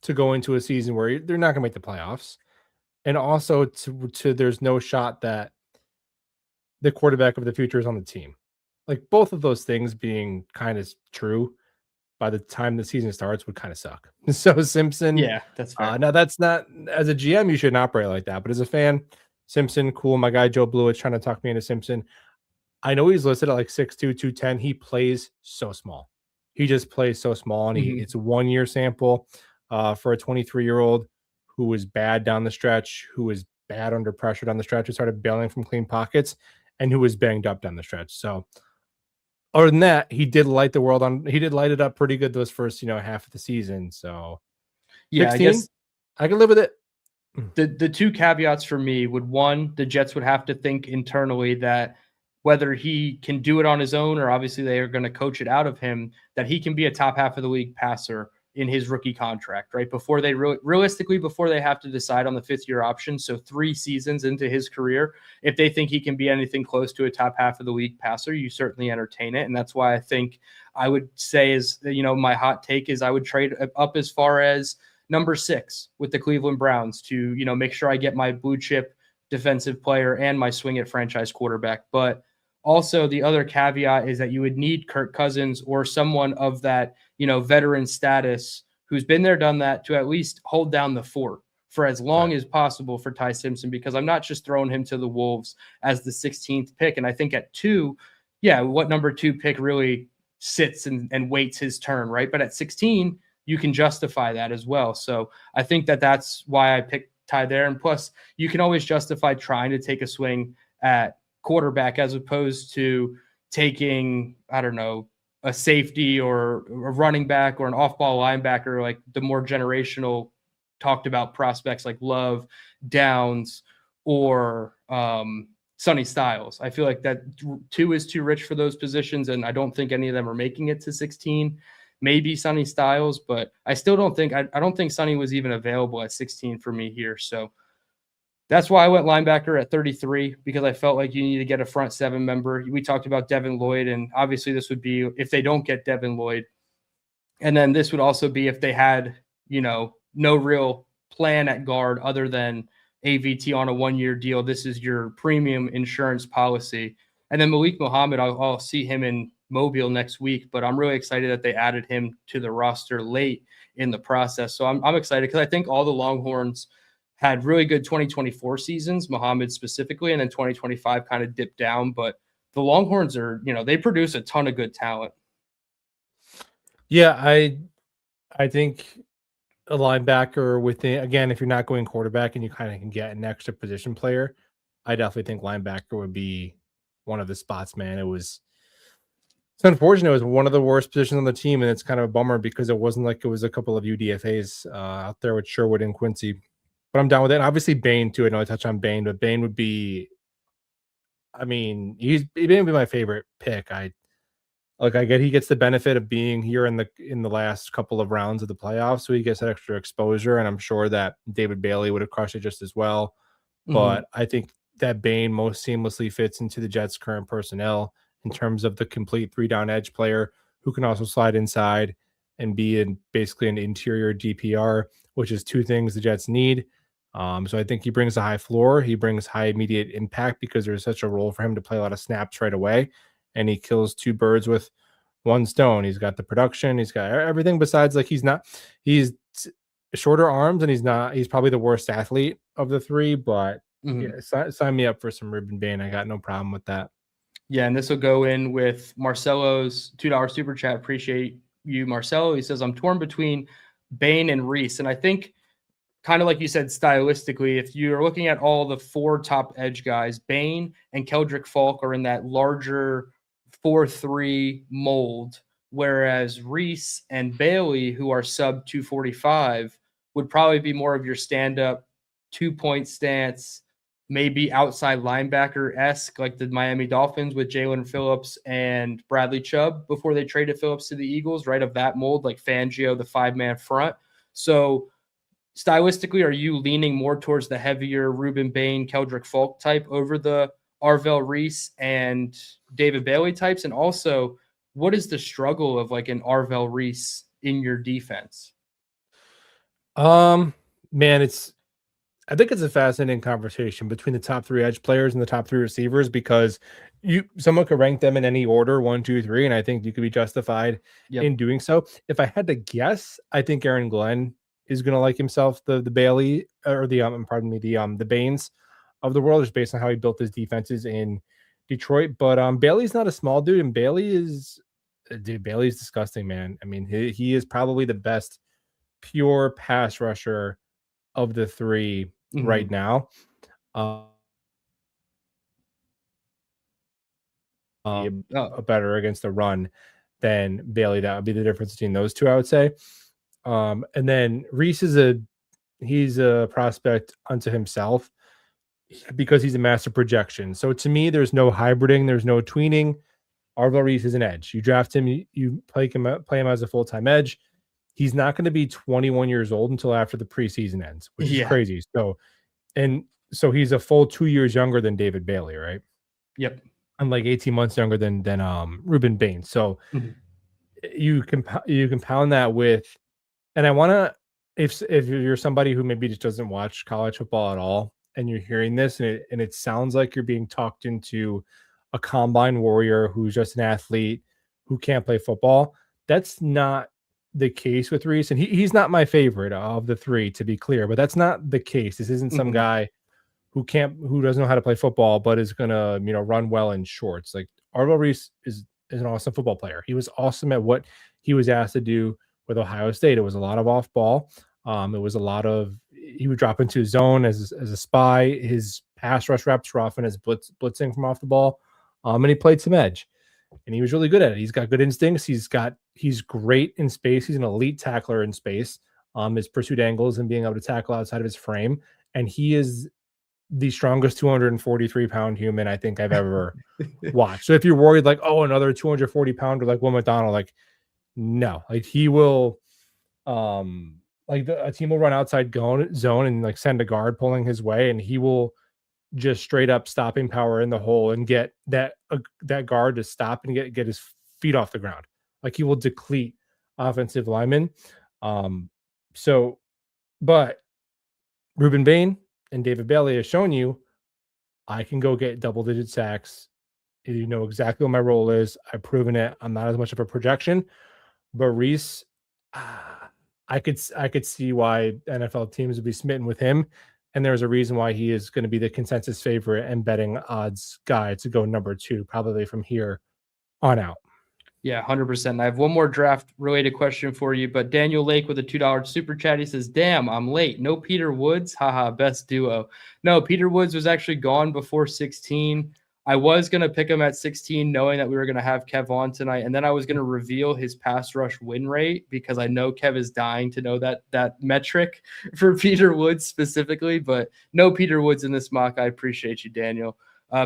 to go into a season where they're not going to make the playoffs. And also to there's no shot that the quarterback of the future is on the team. Like both of those things being kind of true by the time the season starts would kind of suck. So Simpson, Yeah, that's fair. now that's not, as a GM, you shouldn't operate like that. But as a fan, Simpson, cool. My guy Joe Blewett trying to talk me into Simpson. I know he's listed at like 6'2", 210. He plays so small. He just plays so small, and it's a 1 year sample for a 23-year-old who was bad down the stretch, who was bad under pressure down the stretch, who started bailing from clean pockets, and who was banged up down the stretch. So other than that, he did light it up pretty good those first, half of the season. So Yeah, 16, I guess I can live with it. the two caveats for me would, one, the Jets would have to think internally that whether he can do it on his own, or obviously they are going to coach it out of him, that he can be a top half of the league passer in his rookie contract, right? Before they realistically, before they have to decide on the 5th-year option. So 3 seasons into his career, if they think he can be anything close to a top half of the league passer, you certainly entertain it. And that's why I think I would say is, my hot take is I would trade up as far as number 6 with the Cleveland Browns to, make sure I get my blue chip defensive player and my swing at franchise quarterback. But also the other caveat is that you would need Kirk Cousins or someone of that, veteran status who's been there, done that, to at least hold down the fort for as long as possible for Ty Simpson, because I'm not just throwing him to the Wolves as the 16th pick. And I think at 2, what number 2 pick really sits and waits his turn, right? But at 16, you can justify that as well. So I think that's why I picked Ty there. And plus, you can always justify trying to take a swing at quarterback as opposed to taking, I don't know, a safety or a running back or an off-ball linebacker, like the more generational talked about prospects like Love, Downs, or Sonny Styles. I feel like that 2 is too rich for those positions, and I don't think any of them are making it to 16. Maybe Sonny Styles, but I still don't think I don't think Sonny was even available at 16 for me here. So that's why I went linebacker at 33, because I felt like you need to get a front 7 member. We talked about Devin Lloyd, and obviously this would be if they don't get Devin Lloyd. And then this would also be if they had, no real plan at guard other than AVT on a 1-year deal. This is your premium insurance policy. And then Malik Muhammad, I'll see him in Mobile next week, but I'm really excited that they added him to the roster late in the process. So I'm excited because I think all the Longhorns had really good 2024 seasons, Muhammad specifically, and then 2025 kind of dipped down. But the Longhorns are, they produce a ton of good talent. Yeah, I think a linebacker within, again, if you're not going quarterback and you kind of can get an extra position player, I definitely think linebacker would be one of the spots, man. It's unfortunate. It was one of the worst positions on the team, and it's kind of a bummer because it wasn't like it was a couple of UDFAs out there with Sherwood and Quincy. But I'm down with it. And obviously, Bain, too. I know I touched on Bain, but Bain would be, Bain would be my favorite pick. I get he gets the benefit of being here in the last couple of rounds of the playoffs, so he gets that extra exposure, and I'm sure that David Bailey would have crushed it just as well. But I think that Bain most seamlessly fits into the Jets' current personnel in terms of the complete 3-down edge player who can also slide inside and be basically an interior DPR, which is 2 things the Jets need. So I think he brings a high floor. He brings high immediate impact because there's such a role for him to play a lot of snaps right away. And he kills 2 birds with 1 stone. He's got the production. He's got everything besides, like, he's shorter arms, and he's probably the worst athlete of the 3, but sign me up for some Ruben Bain. I got no problem with that. Yeah, and this will go in with Marcelo's $2 super chat. Appreciate you, Marcelo. He says, I'm torn between Bain and Reese. And I think, kind of like you said, stylistically, if you're looking at all the 4 top edge guys, Bain and Keldrick Falk are in that larger 4-3 mold, whereas Reese and Bailey, who are sub 245, would probably be more of your stand-up 2-point stance, maybe outside linebacker-esque, like the Miami Dolphins with Jalen Phillips and Bradley Chubb before they traded Phillips to the Eagles, right? Of that mold, like Fangio, the 5-man front. So stylistically, are you leaning more towards the heavier Ruben Bain, Keldrick Falk type over the Arvell Reese and David Bailey types? And also, what is the struggle of like an Arvell Reese in your defense? Man, I think it's a fascinating conversation between the top 3 edge players and the top 3 receivers because someone could rank them in any order 1, 2, 3, and I think you could be justified in doing so. If I had to guess, I think Aaron Glenn is going to like himself the Bailey or the the Baines of the world, just based on how he built his defenses in Detroit. But Bailey's not a small dude, and Bailey's disgusting, man. I mean, he is probably the best pure pass rusher of the 3 right now. Better against the run than Bailey. That would be the difference between those 2, I would say. And then Reese he's a prospect unto himself because he's a master projection. So to me, there's no hybriding, there's no tweening. Arvell Reese is an edge. You draft him, you play him as a full-time edge. He's not going to be 21 years old until after the preseason ends, which is crazy. So he's a full 2 years younger than David Bailey, right? Yep. And like 18 months younger than Ruben Baines. So you compound that with, and I want to, if you're somebody who maybe just doesn't watch college football at all, and you're hearing this and it sounds like you're being talked into a combine warrior who's just an athlete who can't play football, that's not the case with Reese. And he's not my favorite of the 3, to be clear, but that's not the case. This isn't some guy who doesn't know how to play football, but is gonna, run well in shorts. Like Arvell Reese is an awesome football player. He was awesome at what he was asked to do with Ohio State. It was a lot of off ball. It was a lot of, he would drop into his zone as a spy. His pass rush reps were often as blitzing from off the ball. And he played some edge, and he was really good at it. He's got good instincts. He's great in space. He's an elite tackler in space. His pursuit angles and being able to tackle outside of his frame. And he is the strongest 243-pound human I think I've ever watched. So if you're worried, like, oh, another 240-pounder like Will McDonald, like, no, like he will, a team will run outside zone and like send a guard pulling his way, and he will just straight up stopping power in the hole and get that guard to stop and get his feet off the ground. Like he will deplete offensive linemen. But Ruben Bain and David Bailey has shown you I can go get double-digit sacks. You know exactly what my role is. I've proven it. I'm not as much of a projection. But Reese, I could see why NFL teams would be smitten with him. And there's a reason why he is going to be the consensus favorite and betting odds guy to go number 2, probably from here on out. Yeah, 100%. I have one more draft related question for you, but Daniel Lake with a $2 super chat. He says, damn, I'm late. No Peter Woods. Haha, best duo. No, Peter Woods was actually gone before 16. I was going to pick him at 16, knowing that we were going to have Kev on tonight. And then I was going to reveal his pass rush win rate because I know Kev is dying to know that metric for Peter Woods specifically, but no Peter Woods in this mock. I appreciate you, Daniel.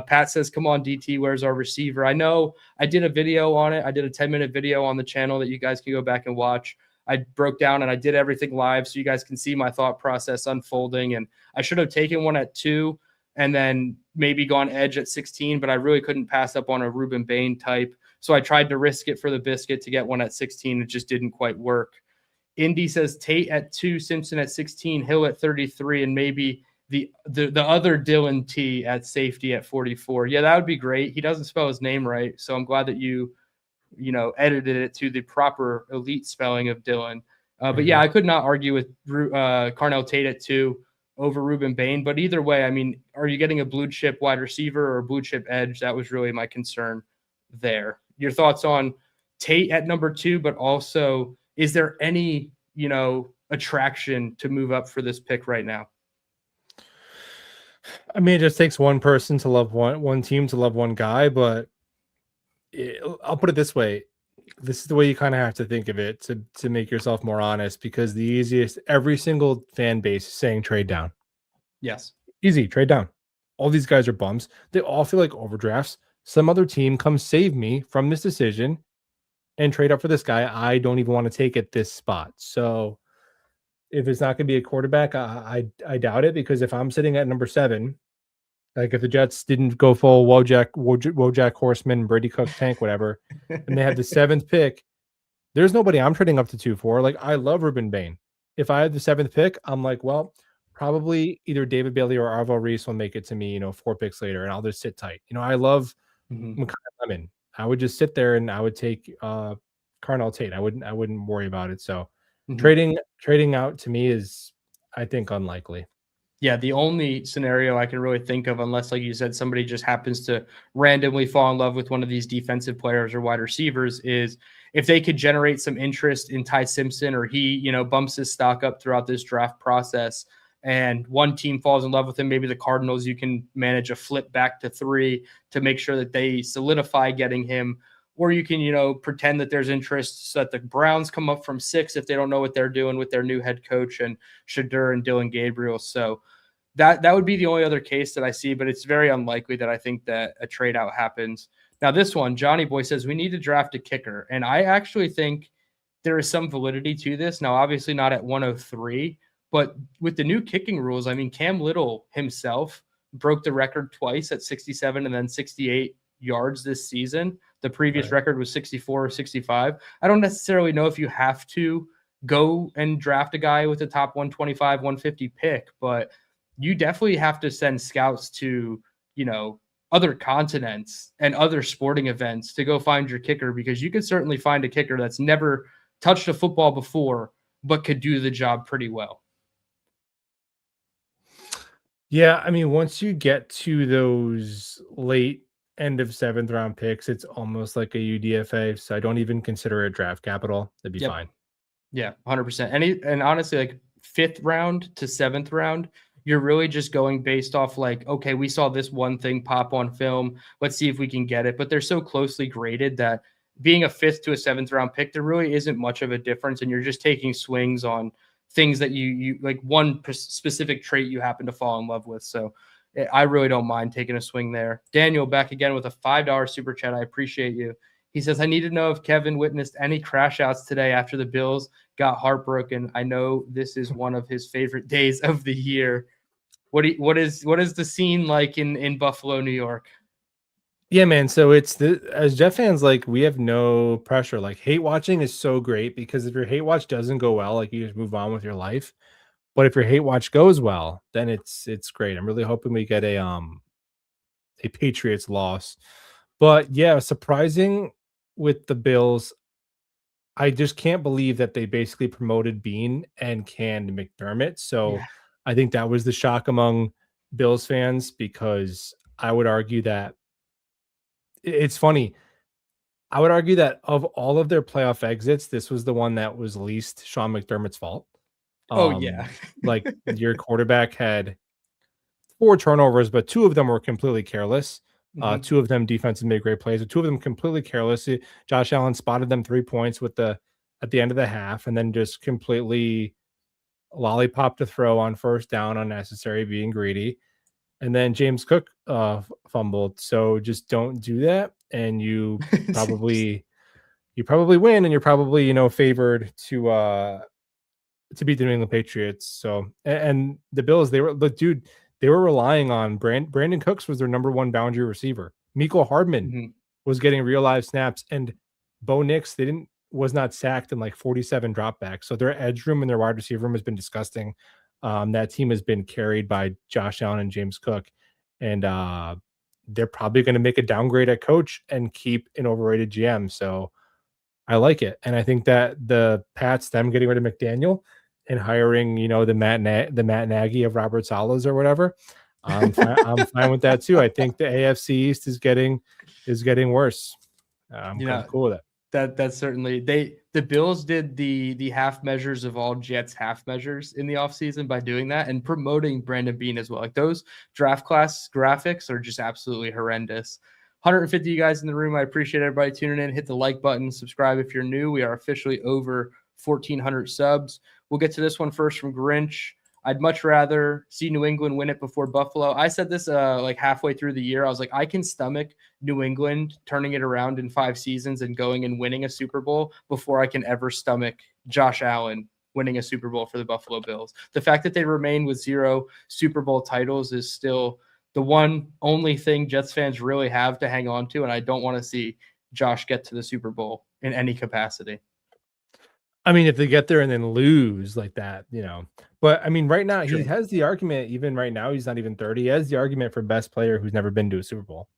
Pat says, come on, DT, where's our receiver? I know I did a video on it. I did a 10-minute video on the channel that you guys can go back and watch. I broke down and I did everything live so you guys can see my thought process unfolding. And I should have taken one at 2 and then maybe gone edge at 16, but I really couldn't pass up on a Ruben Bain type. So I tried to risk it for the biscuit to get one at 16. It just didn't quite work. Indy says Tate at 2, Simpson at 16, Hill at 33, and maybe the other Dylan T at safety at 44. Yeah, that would be great. He doesn't spell his name right, so I'm glad that you edited it to the proper elite spelling of Dylan. But yeah, I could not argue with Carnell Tate at 2 over Ruben Bain. But either way, I mean, are you getting a blue chip wide receiver or a blue chip edge? That was really my concern there. Your thoughts on Tate at number 2, but also is there any, attraction to move up for this pick right now? I mean, it just takes one person to love one team to love one guy, but I'll put it this way. This is the way you kind of have to think of it to make yourself more honest, because the easiest, every single fan base is saying trade down. Yes. Easy, trade down. All these guys are bums. They all feel like overdrafts. Some other team comes save me from this decision and trade up for this guy I don't even want to take at this spot. So if it's not going to be a quarterback, I doubt it, because if I'm sitting at number 7, like if the Jets didn't go full Wojak Horseman, Brady Cook tank, whatever, and they had the 7th pick, there's nobody I'm trading up to 2 for. Like, I love Ruben Bain. If I had the 7th pick, I'm like, well, probably either David Bailey or Arvo Reese will make it to me, 4 picks later, and I'll just sit tight. I love Mekhi Lemon. I would just sit there and I would take Carnell Tate. I wouldn't worry about it. So trading out to me is, I think, unlikely. Yeah, the only scenario I can really think of, unless, like you said, somebody just happens to randomly fall in love with one of these defensive players or wide receivers, is if they could generate some interest in Ty Simpson, or he, bumps his stock up throughout this draft process, and one team falls in love with him, maybe the Cardinals, you can manage a flip back to 3 to make sure that they solidify getting him. Or you can, pretend that there's interest so that the Browns come up from 6 if they don't know what they're doing with their new head coach and Shadur and Dylan Gabriel. So that would be the only other case that I see, but it's very unlikely that I think that a trade out happens. Now, this one, Johnny Boy says we need to draft a kicker. And I actually think there is some validity to this. Now, obviously not at 103, but with the new kicking rules, I mean, Cam Little himself broke the record twice at 67 and then 68 yards this season. The previous record was 64 or 65. I don't necessarily know if you have to go and draft a guy with a top 125, 150 pick, but you definitely have to send scouts to, other continents and other sporting events to go find your kicker, because you could certainly find a kicker that's never touched a football before, but could do the job pretty well. Yeah, I mean, once you get to those late end of 7th round picks, it's almost like a UDFA. So I don't even consider it draft capital. That'd be fine. Yeah, 100%. And honestly, like 5th round to 7th round, you're really just going based off like, okay, we saw this one thing pop on film. Let's see if we can get it. But they're so closely graded that being a 5th to a 7th round pick, there really isn't much of a difference. And you're just taking swings on things that you like, one specific trait you happen to fall in love with. So I really don't mind taking a swing there. Daniel back again with a $5 super chat. I appreciate you. He says, I need to know if Kevin witnessed any crash outs today after the Bills got heartbroken. I know this is one of his favorite days of the year. What is the scene like in Buffalo, New York? Yeah, man. So as Jet fans, like, we have no pressure. Like, hate watching is so great, because if your hate watch doesn't go well, like, you just move on with your life. But if your hate watch goes well, then it's great. I'm really hoping we get a Patriots loss. But yeah, surprising with the Bills. I just can't believe that they basically promoted Bean and canned McDermott. So yeah. I think that was the shock among Bills fans, because I would argue that it's funny. I would argue that of all of their playoff exits, this was the one that was least Sean McDermott's fault. Yeah. Like, your quarterback had 4 turnovers, but 2 of them were completely careless. 2 of them defensive made great plays, but 2 of them completely careless. Josh Allen spotted them 3 points at the end of the half, and then just completely lollipop to throw on 1st down, unnecessary, being greedy. And then James Cook fumbled. So just don't do that, and you probably win, and you're probably favored to beat the New England Patriots. So, and the Bills, they were relying on Brandon Cooks was their number 1 boundary receiver. Mecole Hardman was getting real live snaps, and Bo Nix was not sacked in like 47 dropbacks. So their edge room and their wide receiver room has been disgusting. That team has been carried by Josh Allen and James Cook, and they're probably going to make a downgrade at coach and keep an overrated GM. So I like it, and I think that the Pats, them getting rid of McDaniel and hiring, the Matt Nagy of Robert Saleh's or whatever, I'm fine with that too. I think the AFC East is getting worse. I'm kind of cool with it. That's certainly the Bills did the half measures of all Jets half measures in the offseason by doing that and promoting Brandon Bean as well. Like, those draft class graphics are just absolutely horrendous. 150 you guys in the room. I appreciate everybody tuning in. Hit the like button, subscribe if you're new. We are officially over 1,400 subs. We'll get to this one first from Grinch. I'd much rather see New England win it before Buffalo. I said this like halfway through the year. I was like, I can stomach New England turning it around in 5 seasons and going and winning a Super Bowl before I can ever stomach Josh Allen winning a Super Bowl for the Buffalo Bills. The fact that they remain with 0 Super Bowl titles is still the only thing Jets fans really have to hang on to, and I don't want to see Josh get to the Super Bowl in any capacity. I mean, if they get there and then lose like that, But I mean, right now True. he has the argument. Even right now, he's not even 30. He has the argument for best player who's never been to a Super Bowl.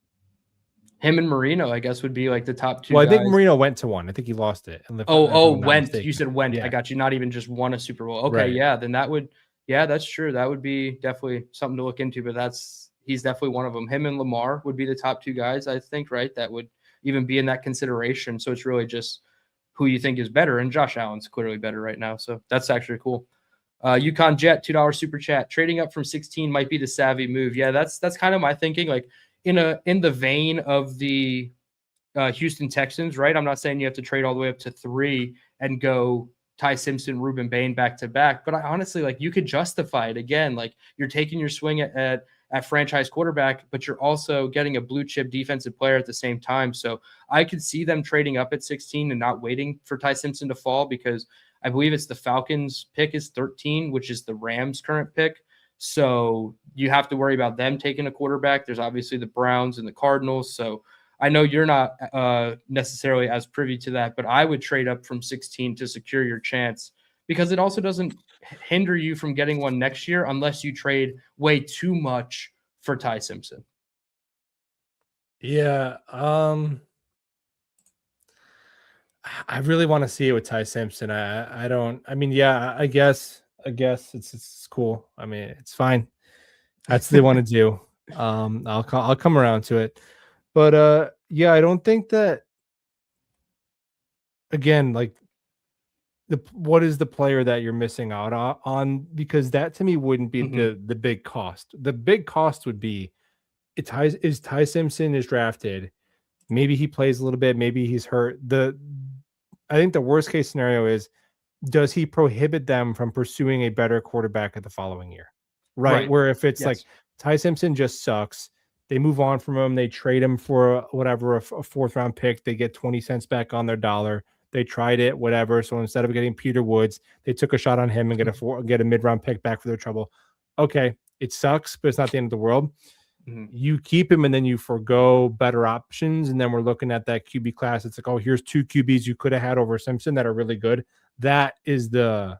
Him and Marino, I guess, would be like the top two Well, I guys. think Marino went to one. I think he lost it. If I'm not Went. mistaken. You said went. Yeah. I got you. Not even just won a Super Bowl. Okay, Right. yeah. Then that would, yeah, that's true. That would be definitely something to look into. But he's definitely one of them. Him and Lamar would be the top two guys, I think, right? That would even be in that consideration. So it's really just who you think is better. And Josh Allen's clearly better right now. So that's actually cool. Yukon Jet, $2 super chat. Trading up from 16 might be the savvy move. Yeah, that's kind of my thinking. Like in the vein of the Houston Texans, right? I'm not saying you have to trade all the way up to 3 and go Ty Simpson, Ruben Bain back to back, but I honestly, like, you could justify it again. Like, you're taking your swing at franchise quarterback, but you're also getting a blue chip defensive player at the same time. So I could see them trading up at 16 and not waiting for Ty Simpson to fall, because I believe it's the Falcons pick is 13, which is the Rams' current pick. So you have to worry about them taking a quarterback. There's obviously the Browns and the Cardinals. So I know you're not necessarily as privy to that, but I would trade up from 16 to secure your chance, because it also doesn't hinder you from getting one next year unless you trade way too much for Ty Simpson. Yeah. I really want to see it with Ty Simpson. I don't. I mean, yeah. I guess it's cool. I mean, it's fine. That's what they want to do. I'll come around to it. But yeah, I don't think that, again, like, what is the player that you're missing out on? Because that to me wouldn't be the big cost. The big cost would be Ty Simpson is drafted. Maybe he plays a little bit, maybe he's hurt. I think the worst case scenario is, does he prohibit them from pursuing a better quarterback at the following year? Right. Where if it's like Ty Simpson just sucks, they move on from him, they trade him for a fourth round pick, they get 20 cents back on their dollar. They tried it, whatever. So instead of getting Peter Woods, they took a shot on him and get a mid-round pick back for their trouble. Okay, it sucks, but it's not the end of the world. You keep him and then you forgo better options, and then we're looking at that QB class. It's like, oh, here's 2 QBs you could have had over Simpson that are really good. That is the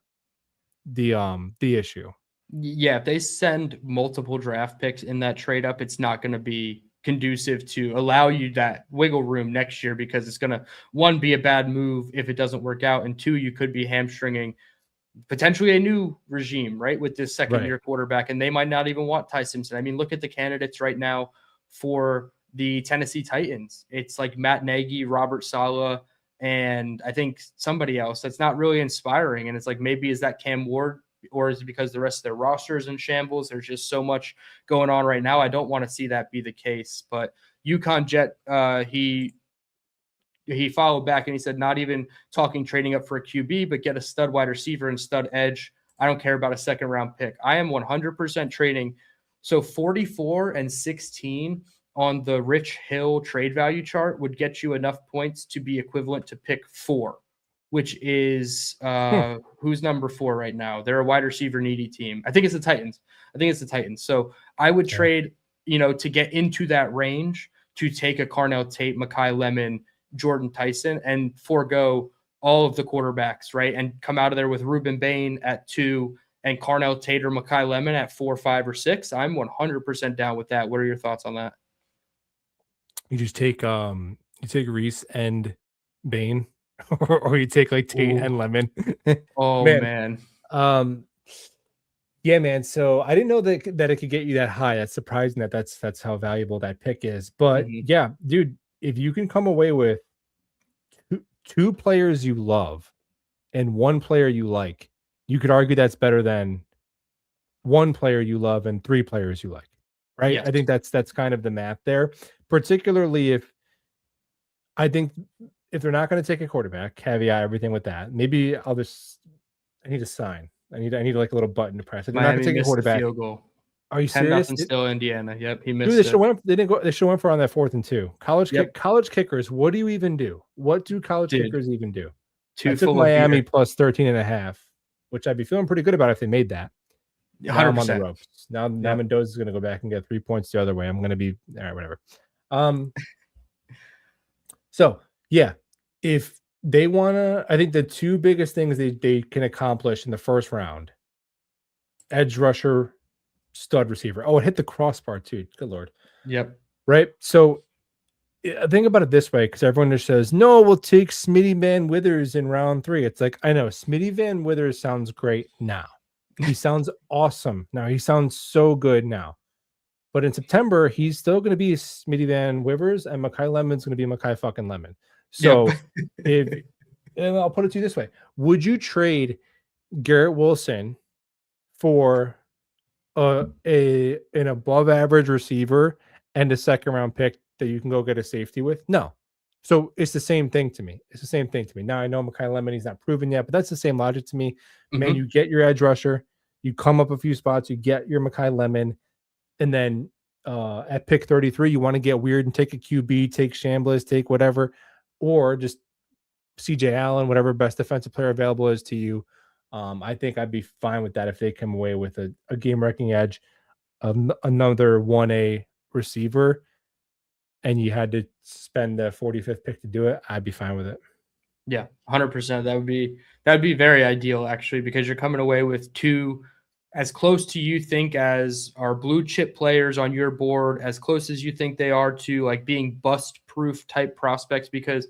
issue. Yeah, if they send multiple draft picks in that trade up, it's not going to be conducive to allow you that wiggle room next year, because it's going to, one, be a bad move if it doesn't work out, and 2, you could be hamstringing potentially a new regime, right, with this second-year quarterback, and they might not even want Ty Simpson. I mean, look at the candidates right now for the Tennessee Titans. It's like Matt Nagy, Robert Saleh, and I think somebody else that's not really inspiring. And it's like, maybe is that Cam Ward, or is it because the rest of their roster is in shambles? There's just so much going on right now. I don't want to see that be the case. But Yukon Jet, he followed back and he said, not even talking trading up for a QB, but get a stud wide receiver and stud edge. I don't care about a second round pick. I am 100% trading. So 44 and 16 on the Rich Hill trade value chart would get you enough points to be equivalent to pick 4, which is who's number 4 right now. They're a wide receiver needy team. I think it's the Titans. So I would trade, to get into that range, to take a Carnell Tate, Mekhi Lemon, Jordan Tyson, and forego all of the quarterbacks, right? And come out of there with Ruben Bain at 2 and Carnell Tate or Mekhi Lemon at 4, 5, or 6. I'm 100% down with that. What are your thoughts on that? You just take Reese and Bain, or you take like Tate and Lemon. Oh man. Yeah, man. So I didn't know that it could get you that high. That's surprising that's how valuable that pick is. But yeah, dude, if you can come away with two players you love and one player you like, you could argue that's better than one player you love and 3 players you like, right? Yes. I think that's kind of the math there, particularly if they're not going to take a quarterback, caveat everything with that. Maybe I need to sign. I need like a little button to press. If they're not going to take a quarterback, field goal. Are you serious? Still Indiana. Yep, he missed. Dude, they should went for on that 4th and 2. College kickers. What do you even do? What do college kickers even do? I took Miami plus 13.5, which I'd be feeling pretty good about if they made that. 100%. Now I'm on the ropes. Now Mendoza is going to go back and get 3 points the other way. I'm going to be all right, whatever. So yeah, if They want to, I think the two biggest things they can accomplish in the first round, edge rusher, stud receiver. Oh, it hit the crossbar too. Good Lord. Yep. Right. So think about it this way, because everyone just says, no, we'll take Smitty Van Withers in round 3. It's like, I know Smitty Van Withers sounds great now. He sounds awesome now. He sounds so good now. But in September, he's still going to be Smitty Van Withers, and Mekhi Lemon's going to be Mekhi fucking Lemon. So and I'll put it to you this way. Would you trade Garrett Wilson for an above average receiver and a second round pick that you can go get a safety with? No. So it's the same thing to me. It's the same thing to me. Now I know Mekhi Lemon, he's not proven yet, but that's the same logic to me. Man, you get your edge rusher, you come up a few spots, you get your Mekhi Lemon, and then at pick 33, you want to get weird and take a QB, take Chambliss, take whatever, or just CJ Allen, whatever best defensive player available is to you. I think I'd be fine with that if they come away with a game-wrecking edge, another 1A receiver, and you had to spend the 45th pick to do it. I'd be fine with it. Yeah, 100%. That would be very ideal, actually, because you're coming away with two as close to you think as are blue chip players on your board, as close as you think they are to like being bust-proof type prospects. Because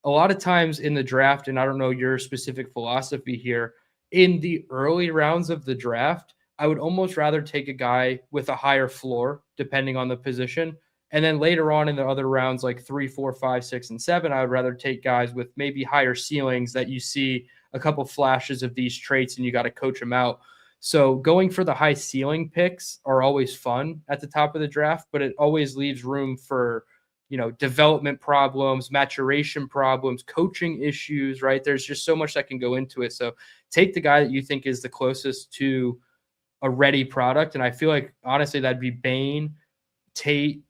a lot of times in the draft, and I don't know your specific philosophy here, in the early rounds of the draft, I would almost rather take a guy with a higher floor, depending on the position. And then later on in the other rounds, like 3, 4, 5, 6, and 7, I would rather take guys with maybe higher ceilings that you see a couple flashes of these traits and you got to coach them out. So going for the high ceiling picks are always fun at the top of the draft, but it always leaves room for, development problems, maturation problems, coaching issues, right? There's just so much that can go into it. So take the guy that you think is the closest to a ready product. And I feel like, honestly, that'd be Bain, Tate,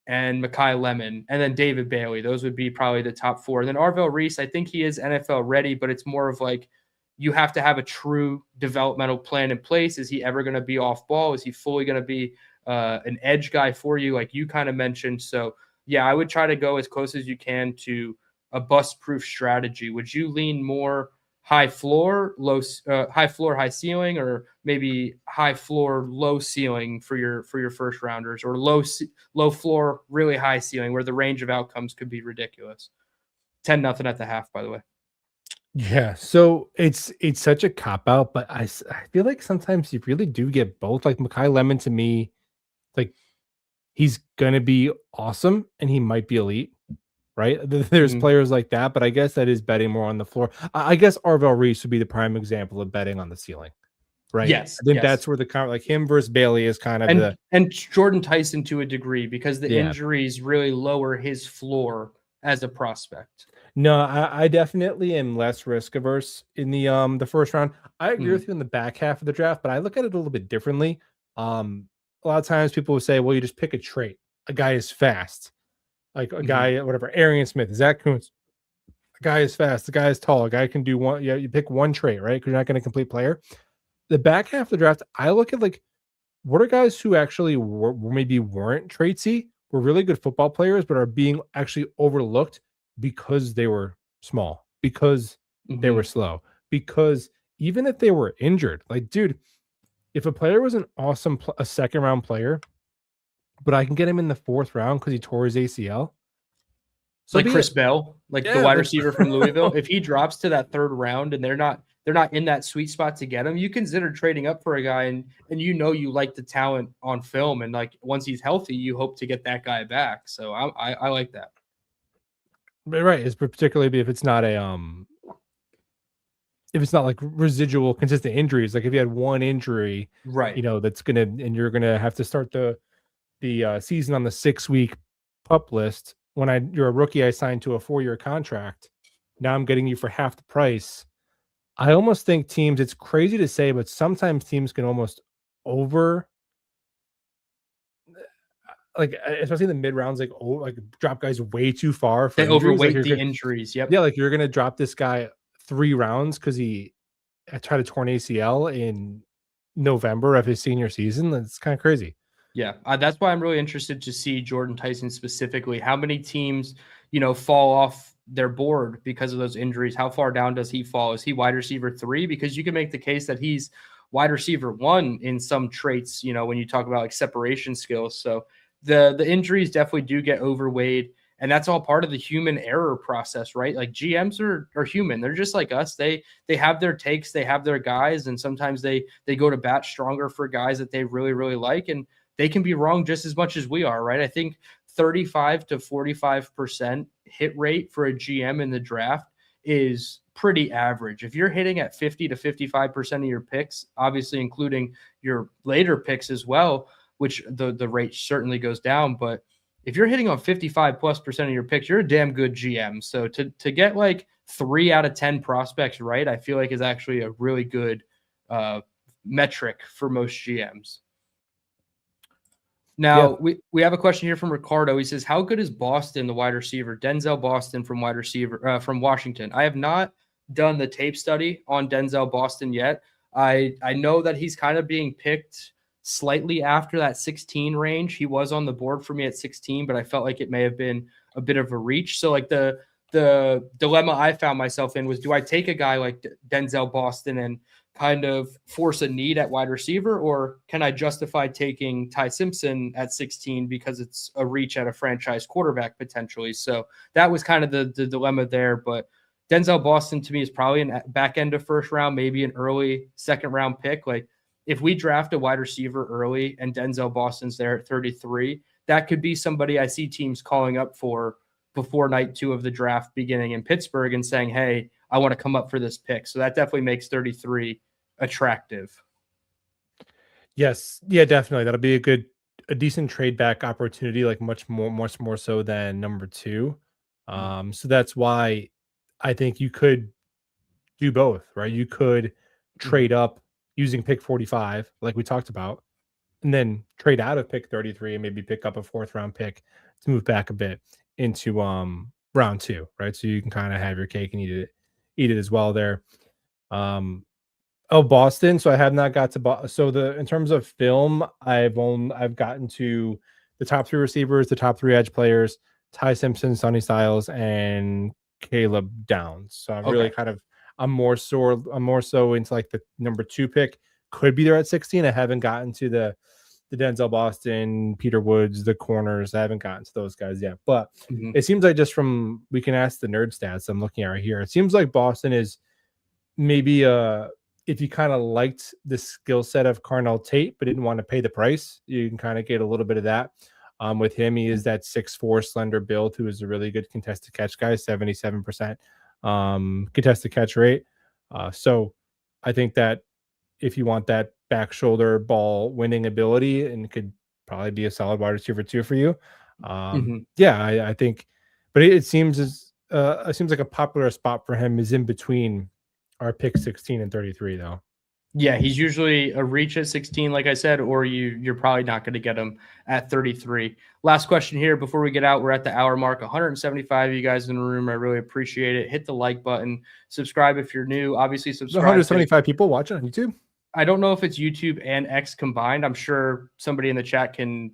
and Mekhi Lemon, and then David Bailey. Those would be probably the top 4. And then Arvell Reese, I think he is NFL ready, but it's more of like you have to have a true developmental plan in place. Is he ever going to be off ball? Is he fully going to be an edge guy for you, like you kind of mentioned? So, yeah, I would try to go as close as you can to a bust-proof strategy. Would you lean more high floor, high ceiling, or maybe high floor, low ceiling for your first rounders, or low floor, really high ceiling, where the range of outcomes could be ridiculous? 10-0 at the half, by the way. Yeah, so it's such a cop out, but I feel like sometimes you really do get both. Like Mekhi Lemon to me, like he's gonna be awesome and he might be elite, right? There's players like that, but I guess that is betting more on the floor. I guess Arvell Reese would be the prime example of betting on the ceiling, right? Yes, I think that's where the like him versus Bailey is kind of and Jordan Tyson to a degree, because the injuries really lower his floor as a prospect. No, I definitely am less risk averse in the first round. I agree with you in the back half of the draft, but I look at it a little bit differently. A lot of times people will say, well, you just pick a trait. A guy is fast. Like a guy, whatever, Arian Smith, Zach Kuntz. A guy is fast. The guy is tall. A guy can do one. Yeah, you pick one trait, right? Because you're not going to complete player. The back half of the draft, I look at like, what are guys who actually maybe weren't traitsy, were really good football players, but are being actually overlooked because they were small, because they were slow, because even if they were injured, like, dude, if a player was an awesome, a second round player, but I can get him in the 4th round because he tore his ACL. So like Chris Bell, like the wide receiver from Louisville, if he drops to that 3rd round and they're not in that sweet spot to get him, you consider trading up for a guy, and you like the talent on film, and like once he's healthy, you hope to get that guy back. So I like that. Right, it's particularly if it's not like residual consistent injuries. Like if you had one injury, right, that's and you're gonna have to start the season on the 6-week pup list. When you're a rookie, I signed to a 4-year contract. Now I'm getting you for half the price. I almost think teams, it's crazy to say, but sometimes teams can almost especially in the mid rounds, like drop guys way too far. They overweight the injuries. Yep. Yeah, like you're gonna drop this guy 3 rounds because he tried to torn ACL in November of his senior season. That's kind of crazy. Yeah, that's why I'm really interested to see Jordan Tyson specifically. How many teams, fall off their board because of those injuries. How far down does he fall? Is he wide receiver 3? Because you can make the case that he's wide receiver 1 in some traits, when you talk about like separation skills. So the injuries definitely do get overweighed, and that's all part of the human error process, right? Like GMs are human. They're just like us. They have their takes, they have their guys, and sometimes they go to bat stronger for guys that they really, really like, and they can be wrong just as much as we are, right? I think 35 to 45% hit rate for a GM in the draft is pretty average. If you're hitting at 50 to 55% of your picks, obviously including your later picks as well, which the rate certainly goes down, but if you're hitting on 55+% of your picks, you're a damn good GM. So to get like 3 out of 10 prospects right, I feel like is actually a really good metric for most GMs. Now, we have a question here from Ricardo. He says, how good is Boston, the wide receiver? Denzel Boston from Washington. I have not done the tape study on Denzel Boston yet. I know that he's kind of being picked slightly after that 16 range. He was on the board for me at 16, but I felt like it may have been a bit of a reach. So like the dilemma I found myself in was, do I take a guy like Denzel Boston and kind of force a need at wide receiver, or can I justify taking Ty Simpson at 16 because it's a reach at a franchise quarterback potentially? So that was kind of the dilemma there. But Denzel Boston to me is probably a back end of first round, maybe an early second round pick. Like if we draft a wide receiver early and Denzel Boston's there at 33, that could be somebody I see teams calling up for before night 2 of the draft beginning in Pittsburgh and saying, hey, I want to come up for this pick. So that definitely makes 33 attractive. Yes. Yeah, definitely. That'll be a decent trade back opportunity, like much more so than number 2. So that's why I think you could do both, right? You could trade up using pick 45, like we talked about, and then trade out of pick 33 and maybe pick up a 4th round pick to move back a bit into round 2, right? So you can kind of have your cake and eat it as well there. Boston. So I have not got to so in terms of film, I've gotten to the top 3 receivers, the top 3 edge players, Ty Simpson, Sonny Styles, and Caleb Downs. So I'm really I'm more so into like the number 2 pick. Could be there at 16. I haven't gotten to the Denzel Boston, Peter Woods, the corners. I haven't gotten to those guys yet. But it seems like we can ask the nerd stats I'm looking at right here. It seems like Boston is maybe if you kind of liked the skill set of Carnell Tate, but didn't want to pay the price, you can kind of get a little bit of that. With him, he is that 6'4" slender build who is a really good contested catch guy, 77% contested catch rate. So I think that if you want that back shoulder ball winning ability, and could probably be a solid wide receiver 2 for you. I think, but it seems like a popular spot for him is in between our pick 16 and 33 though. Yeah, he's usually a reach at 16, like I said, or you're probably not going to get him at 33. Last question here before we get out. We're at the hour mark. 175 of you guys in the room. I really appreciate it. Hit the like button. Subscribe if you're new. Obviously, subscribe. 175 people watching on YouTube. I don't know if it's YouTube and X combined. I'm sure somebody in the chat can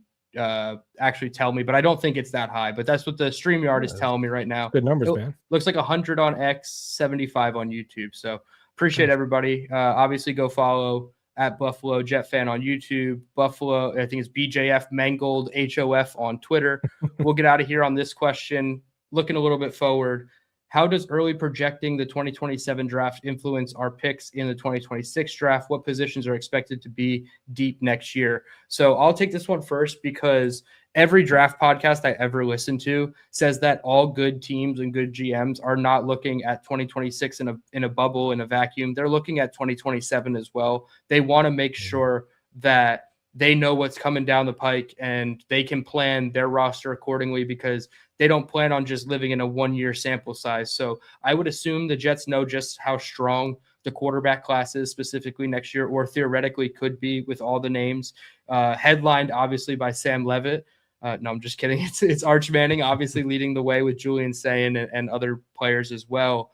actually tell me, but I don't think it's that high. But that's what the StreamYard is telling me right now. Good numbers, man. Looks like 100 on X, 75 on YouTube. So appreciate everybody. Obviously, go follow at BuffaloJetFan on YouTube. Buffalo, I think it's BJF Mangold HOF on Twitter. We'll get out of here on this question. Looking a little bit forward. How does early projecting the 2027 draft influence our picks in the 2026 draft? What positions are expected to be deep next year? So I'll take this one first because every draft podcast I ever listen to says that all good teams and good GMs are not looking at 2026 in a bubble, in a vacuum. They're looking at 2027 as well. They want to make sure that they know what's coming down the pike and they can plan their roster accordingly because they don't plan on just living in a 1-year sample size. So I would assume the Jets know just how strong the quarterback class is specifically next year, or theoretically could be with all the names. Headlined, obviously, by Sam Levitt. No, I'm just kidding. It's Arch Manning, obviously leading the way with Julian Sayin and other players as well.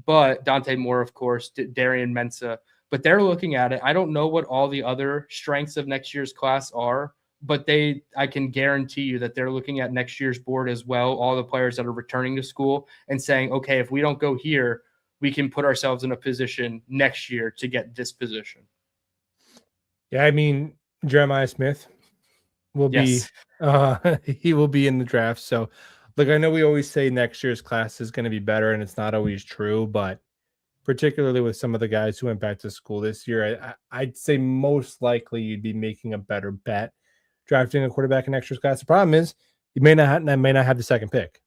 But Dante Moore, of course, Darian Mensah. But they're looking at it. I don't know what all the other strengths of next year's class are, but I can guarantee you that they're looking at next year's board as well, all the players that are returning to school, and saying, okay, if we don't go here, we can put ourselves in a position next year to get this position. Yeah, I mean, Jeremiah Smith will be he will be in the draft. So look, I know we always say next year's class is going to be better, and it's not always true, but particularly with some of the guys who went back to school this year, I'd say most likely you'd be making a better bet drafting a quarterback in next year's class. The problem is you may not have the second pick,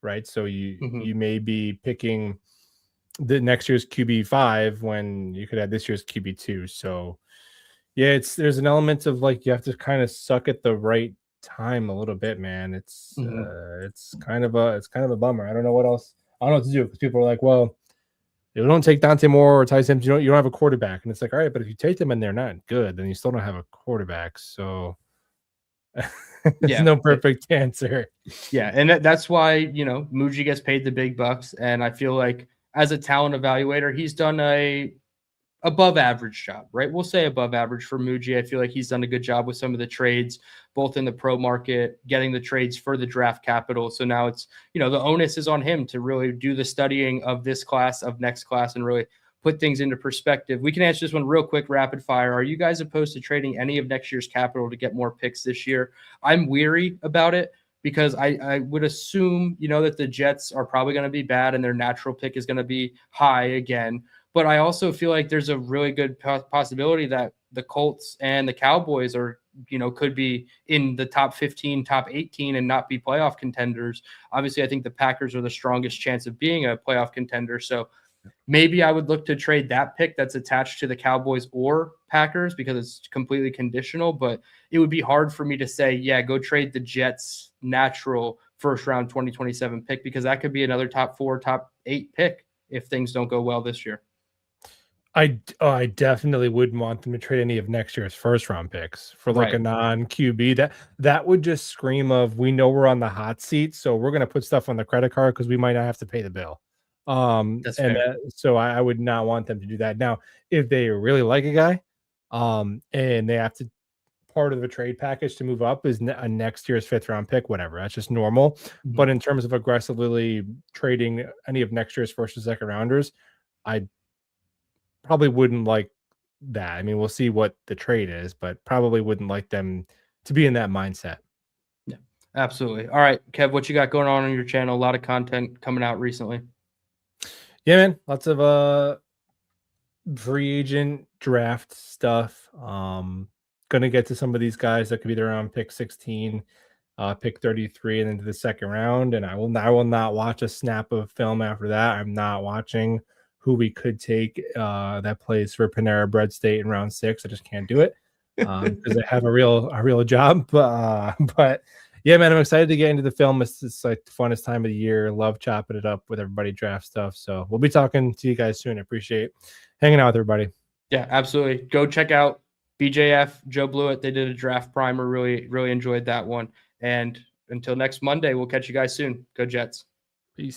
right? So you may be picking the next year's QB5 when you could have this year's QB2. So yeah, there's an element of like you have to kind of suck at the right time a little bit, man. It's kind of a bummer. I don't know what else. I don't know what to do because people are like, well, you don't take Dante Moore or Ty Sims, you don't have a quarterback. And it's like, all right, but if you take them and they're not good, then you still don't have a quarterback. So there's no perfect answer. Yeah, and that's why, Muji gets paid the big bucks. And I feel like as a talent evaluator, he's done a above average job, right? We'll say above average for Muji. I feel like he's done a good job with some of the trades, both in the pro market, getting the trades for the draft capital. So now it's, the onus is on him to really do the studying of this class, of next class, and really put things into perspective. We can answer this one real quick, rapid fire. Are you guys opposed to trading any of next year's capital to get more picks this year? I'm weary about it because I would assume, that the Jets are probably going to be bad and their natural pick is going to be high again. But I also feel like there's a really good possibility that the Colts and the Cowboys could be in the top 15, top 18 and not be playoff contenders. Obviously, I think the Packers are the strongest chance of being a playoff contender. So maybe I would look to trade that pick that's attached to the Cowboys or Packers because it's completely conditional. But it would be hard for me to say, yeah, go trade the Jets' natural first round 2027 pick because that could be another top 4, top 8 pick if things don't go well this year. I definitely wouldn't want them to trade any of next year's first round picks for like a non QB. That would just scream of we know we're on the hot seat, so we're gonna put stuff on the credit card because we might not have to pay the bill. So I would not want them to do that. Now, if they really like a guy, and they have to part of the trade package to move up is a next year's 5th round pick, whatever. That's just normal. Mm-hmm. But in terms of aggressively trading any of next year's first and second rounders, I probably wouldn't like that. I mean, we'll see what the trade is, but probably wouldn't like them to be in that mindset. Yeah, absolutely. All right, Kev, what you got going on your channel? A lot of content coming out recently. Yeah, man. Lots of free agent draft stuff. Gonna get to some of these guys that could be there around pick 16, pick 33, and into the second round. And I will not watch a snap of film after that. I'm not watching who we could take that plays for Panera Bread State in round 6. I just can't do it because I have a real job. But yeah, man, I'm excited to get into the film. It's like the funnest time of the year. Love chopping it up with everybody draft stuff. So we'll be talking to you guys soon. I appreciate hanging out with everybody. Yeah, absolutely. Go check out BJF, Joe Blewett. They did a draft primer. Really, really enjoyed that one. And until next Monday, we'll catch you guys soon. Go Jets. Peace.